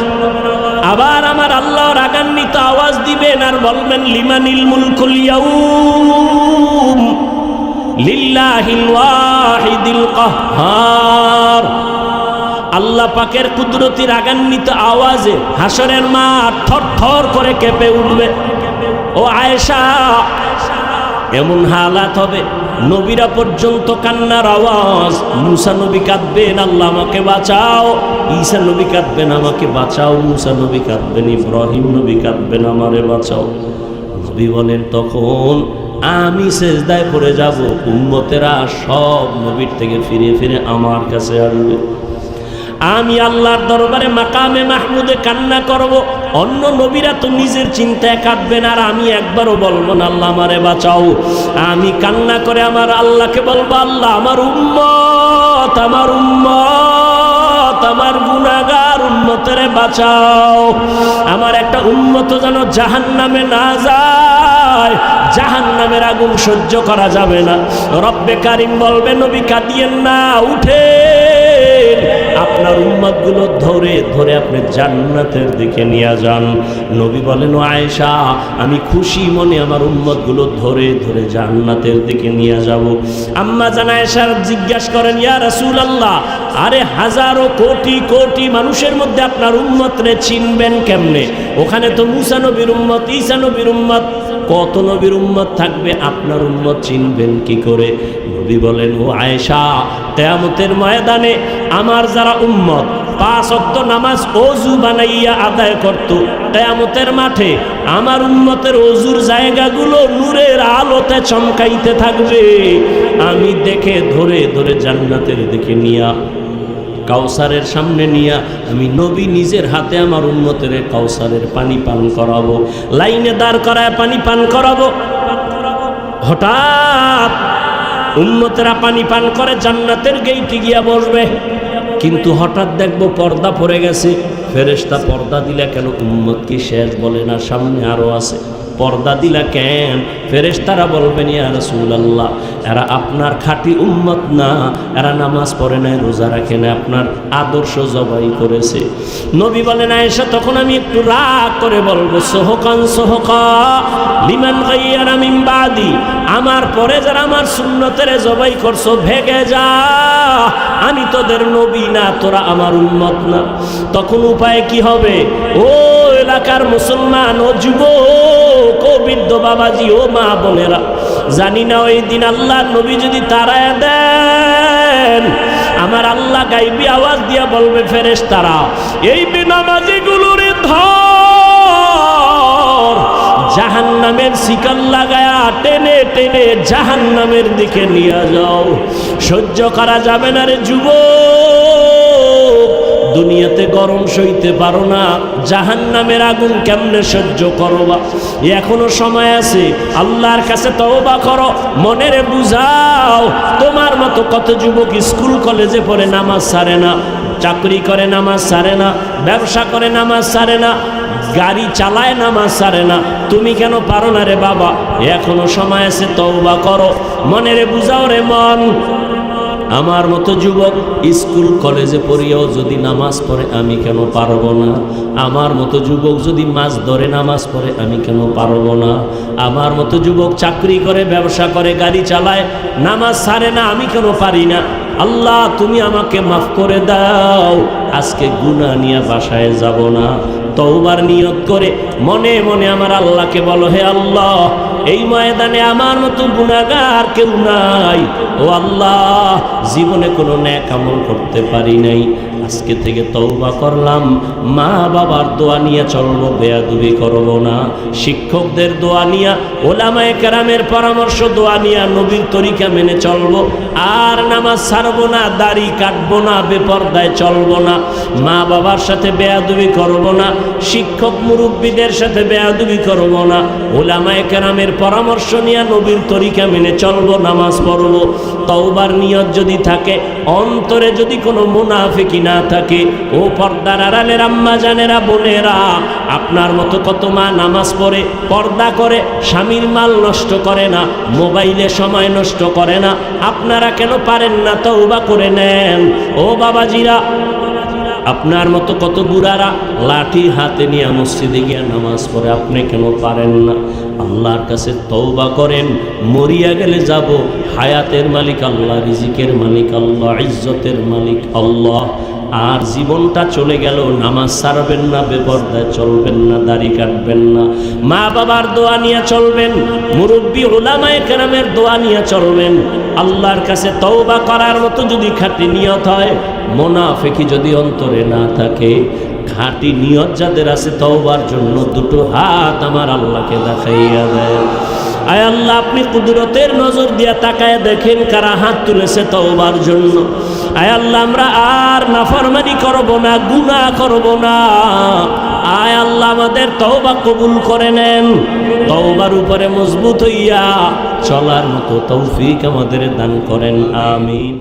আবার আমার আল্লাহ রাগান্বিত আওয়াজ দিবেন আর বলবেন, লিমানিল মুলকুল ইয়াউম লিল্লাহিল ওয়াহিদিল কাহ্হার। আল্লাহ পাকের কুদরতি রাগান্বিত আওয়াজে হাসরের মাঠ থরথর করে কেঁপে উঠবে। ও আয়েশা, এমন হালাত হবে, নবীরা পর্যন্ত কান্নার আওয়াজ। মুসা নবী কাঁদবেন, আল্লাহ আমাকে বাঁচাও। ঈসা নবী কাঁদবেন, আমাকে বাঁচাও। মুসা নবী কাঁদবেন, ইব্রাহিম নবী কাঁদবেন, আমারে বাঁচাও। নবী বলেন, তখন আমি সেজদায় পড়ে যাব, উম্মতেরা সব নবীর থেকে ফিরে ফিরে আমার কাছে আসবে। আমি আল্লাহর দরবারে মাকামে মাহমুদে কান্না করব। অন্য নবীরা তো নিজের চিন্তায় কাঁদবেন, আর আমি একবারও বলবো না আল্লাহ আমারে বাঁচাও। আমি কান্না করে আমার আল্লাহকে বলবো, আল্লাহ আমার উম্মত, আমার উম্মত, আমার গুনাহগার উম্মতেরে বাঁচাও। আমার একটা উম্মত যেন জাহান্নামে না যায়, জাহান্নামের আগুন সহ্য করা যাবে না। রব্বে কারিম বলবে, নবী কাঁদিয়েন না, উঠেন, আপনার উম্মতগুলো ধরে ধরে আপনি জান্নাতের দিকে নিয়ে যান। নবী বলেন, ও আয়েশা, আমি খুশি মনে আমার উম্মতগুলো ধরে ধরে জান্নাতের দিকে নিয়ে যাব। আম্মা জান আয়েশা জিজ্ঞাসা করেন, ইয়া রাসূলুল্লাহ, আরে হাজারো কোটি কোটি মানুষের মধ্যে আপনার উম্মতরে চিনবেন কেমনে? ওখানে তো মুসা নবীর উম্মত, ঈসা নবীর উম্মত, কত নবীর উম্মত থাকবে, আপনার উম্মত চিনবেন কি করে? নবী বলেন, ও আয়েশা, কিয়ামতের ময়দানে আমার যারা উম্মত 5 ওয়াক্ত নামাজ ওযু বানাইয়া আদায় করত, কিয়ামতের মাঠে আমার উম্মতের ওযুর জায়গাগুলো নূরের আলোতে চমকাইতে থাকবে। আমি দেখে ধরে ধরে জান্নাতের দিকে নিয়া কাউসারের সামনে নিয়া আমি নবী নিজের হাতে আমার উম্মতের কাউসারের পানি পান করাবো, লাইনে দাঁড় করায় পানি পান করাবো। হঠাৎ উম্মতেরা পানি পান করে জান্নাতের গেইটে গিয়া বসবে, কিন্তু হঠাৎ দেখবো পর্দা পড়ে গেছে। ফেরেশতা পর্দা দিলা কেন? উম্মত কি শেষ? বলে না, সামনে আরো আছে। পর্দা দিলা কেন? ফেরেশতারা বলবেন, ইয়া রাসূলুল্লাহ, এরা আপনার খাঁটি উম্মত না, এরা নামাজ পড়ে নাই, রোজা রাখে না, আপনার আদর্শ জবাই করেছে। নবী বলেন, আয়েশা, তখন আমি একটু রাগ করে বলবো, সোহকান সোহকা লিমান গায়্যারা মিন বাদি, আমার পরে যারা আমার সুন্নতের জবাই করছো, ভেগে যা, আমি তোদের নবী না, তোরা আমার উম্মত না। তখন উপায় কি হবে? ও এলাকার মুসলমান, ও যুবক, ও বৃদ্ধ বাবাজি, ও মা বোনেরা, জানি না ওই দিন আল্লাহ নবী যদি তাড়ায় দেন, আমার আল্লাহ গাইবি আওয়াজ দিয়া বলবে, ফেরেশতারা এই বেনামাজিগুলোর ধর, জাহান্নামের শিকল লাগায়া টেনে টেনে জাহান্নামের দিকে নিয়ে যাও। সহ্য করা যাবে না রে যুবক, দুনিয়াতে গরম সইতে পারো না, জাহান্নামের আগুন কেমনে সহ্য করবা? এখনো সময় আছে, আল্লাহর কাছে তওবা করো, মনের বুঝাও। তোমার মতো কত যুবক স্কুল কলেজে পড়ে নামাজ ছাড়ে না, চাকরি করে নামাজ ছাড়ে না, ব্যবসা করে নামাজ ছাড়ে না, গাড়ি চালায় নামাজ ছাড়ে না। তুমি কেন পারো না রে বাবা? এখনো সময় আছে, তওবা করো, মনের বুঝাও রে মন। আমার মতো যুবক স্কুল কলেজে পড়িয়াও যদি নামাজ পড়ে, আমি কেন পারবো না? আমার মতো যুবক যদি মাছ ধরে নামাজ পড়ে, আমি কেন পারবো না? আমার মতো যুবক চাকরি করে, ব্যবসা করে, গাড়ি চালায়, নামাজ ছাড়ে না, আমি কেন পারি না? আল্লাহ, তুমি আমাকে মাফ করে দাও, আজকে গুনাহ নিয়ে বাসায় যাব না। তওবার নিয়ত করে মনে মনে আমার আল্লাহকে বলো, হে আল্লাহ, এই ময়দানে আমার মতো গুনাহগার কেউ নাই। ও আল্লাহ, জীবনে কোনো নেক আমল করতে পারি নাই, আজকে থেকে তওবা করলাম। মা বাবার দোয়া নিয়ে চলবো, বেয়াদবি করব না। শিক্ষকদের দোয়া নিয়ে, ওলামায়ে কেরামের পরামর্শ দোয়া নিয়ে, নবীর তরিকা মেনে চলবো। আর নামাজ ছাড়বো না, দাড়ি কাটবো না, বেপরদায় চলবো না, মা বাবার সাথে বেয়াদবি করব না, শিক্ষক মুরব্বীদের সাথে বেয়াদবি করব না, ওলামায়ে কেরামের পরামর্শ নিয়ে নবীর তরিকা মেনে চলবো, নামাজ পড়বো। তওবার নিয়ত যদি থাকে, অন্তরে যদি কোনো মুনাফিকি না থাকে, ও পর্দার আড়ালের আম্মা জানেরা, বোনেরা, আপনার মতো কত মা নামাজ পড়ে, পর্দা করে, স্বামীর মাল নষ্ট করে না, মোবাইলে সময় নষ্ট করে না, আপনারা কেন পারেন না? তওবা করে নেন। ও বাবাজিরা, আপনার মতো কত বুড়ারা লাঠি হাতে নিয়ে মসজিদে গিয়ে নামাজ পড়ে, আপনি কেন পারেন না? আল্লাহর কাছে তওবা করেন, মরিয়া গেলে যাব, হায়াতের মালিক আল্লাহ, রিজিকের মালিক আল্লাহ, ইজ্জতের মালিক আল্লাহ। আর জীবনটা চলে গেল, নামাজ ছাড়বেন না, বেপরদায় চলবেন না, দাড়ি কাটবেন না, মা বাবার দোয়া নিয়ে চলবেন, মুরব্বী উলামায়ে কেরামের দোয়া নিয়ে চলবেন। আল্লাহর কাছে তওবা করার মতো যদি খাঁটি নিয়ত হয়, মুনাফিকি যদি অন্তরে না থাকে, খাঁটি নিয়ত যাদের আছে তওবার জন্য, দুটো হাত আমার আল্লাহকে দেখাইয়া দেয়। আয় আল্লাহ, আপনি কুদরতের নজর দিয়া তাকায় দেখেন কারা হাত তুলেছে তওবার জন্য। আয় আল্লাহ, আমরা আর নাফরমানি করব না, গুনাহ করব না। আয় আল্লাহ, আমাদের তওবা কবুল করে নেন। তওবার উপরে মজবুত হইয়া চলার মতো তৌফিক আমাদের দান করেন, আমিন।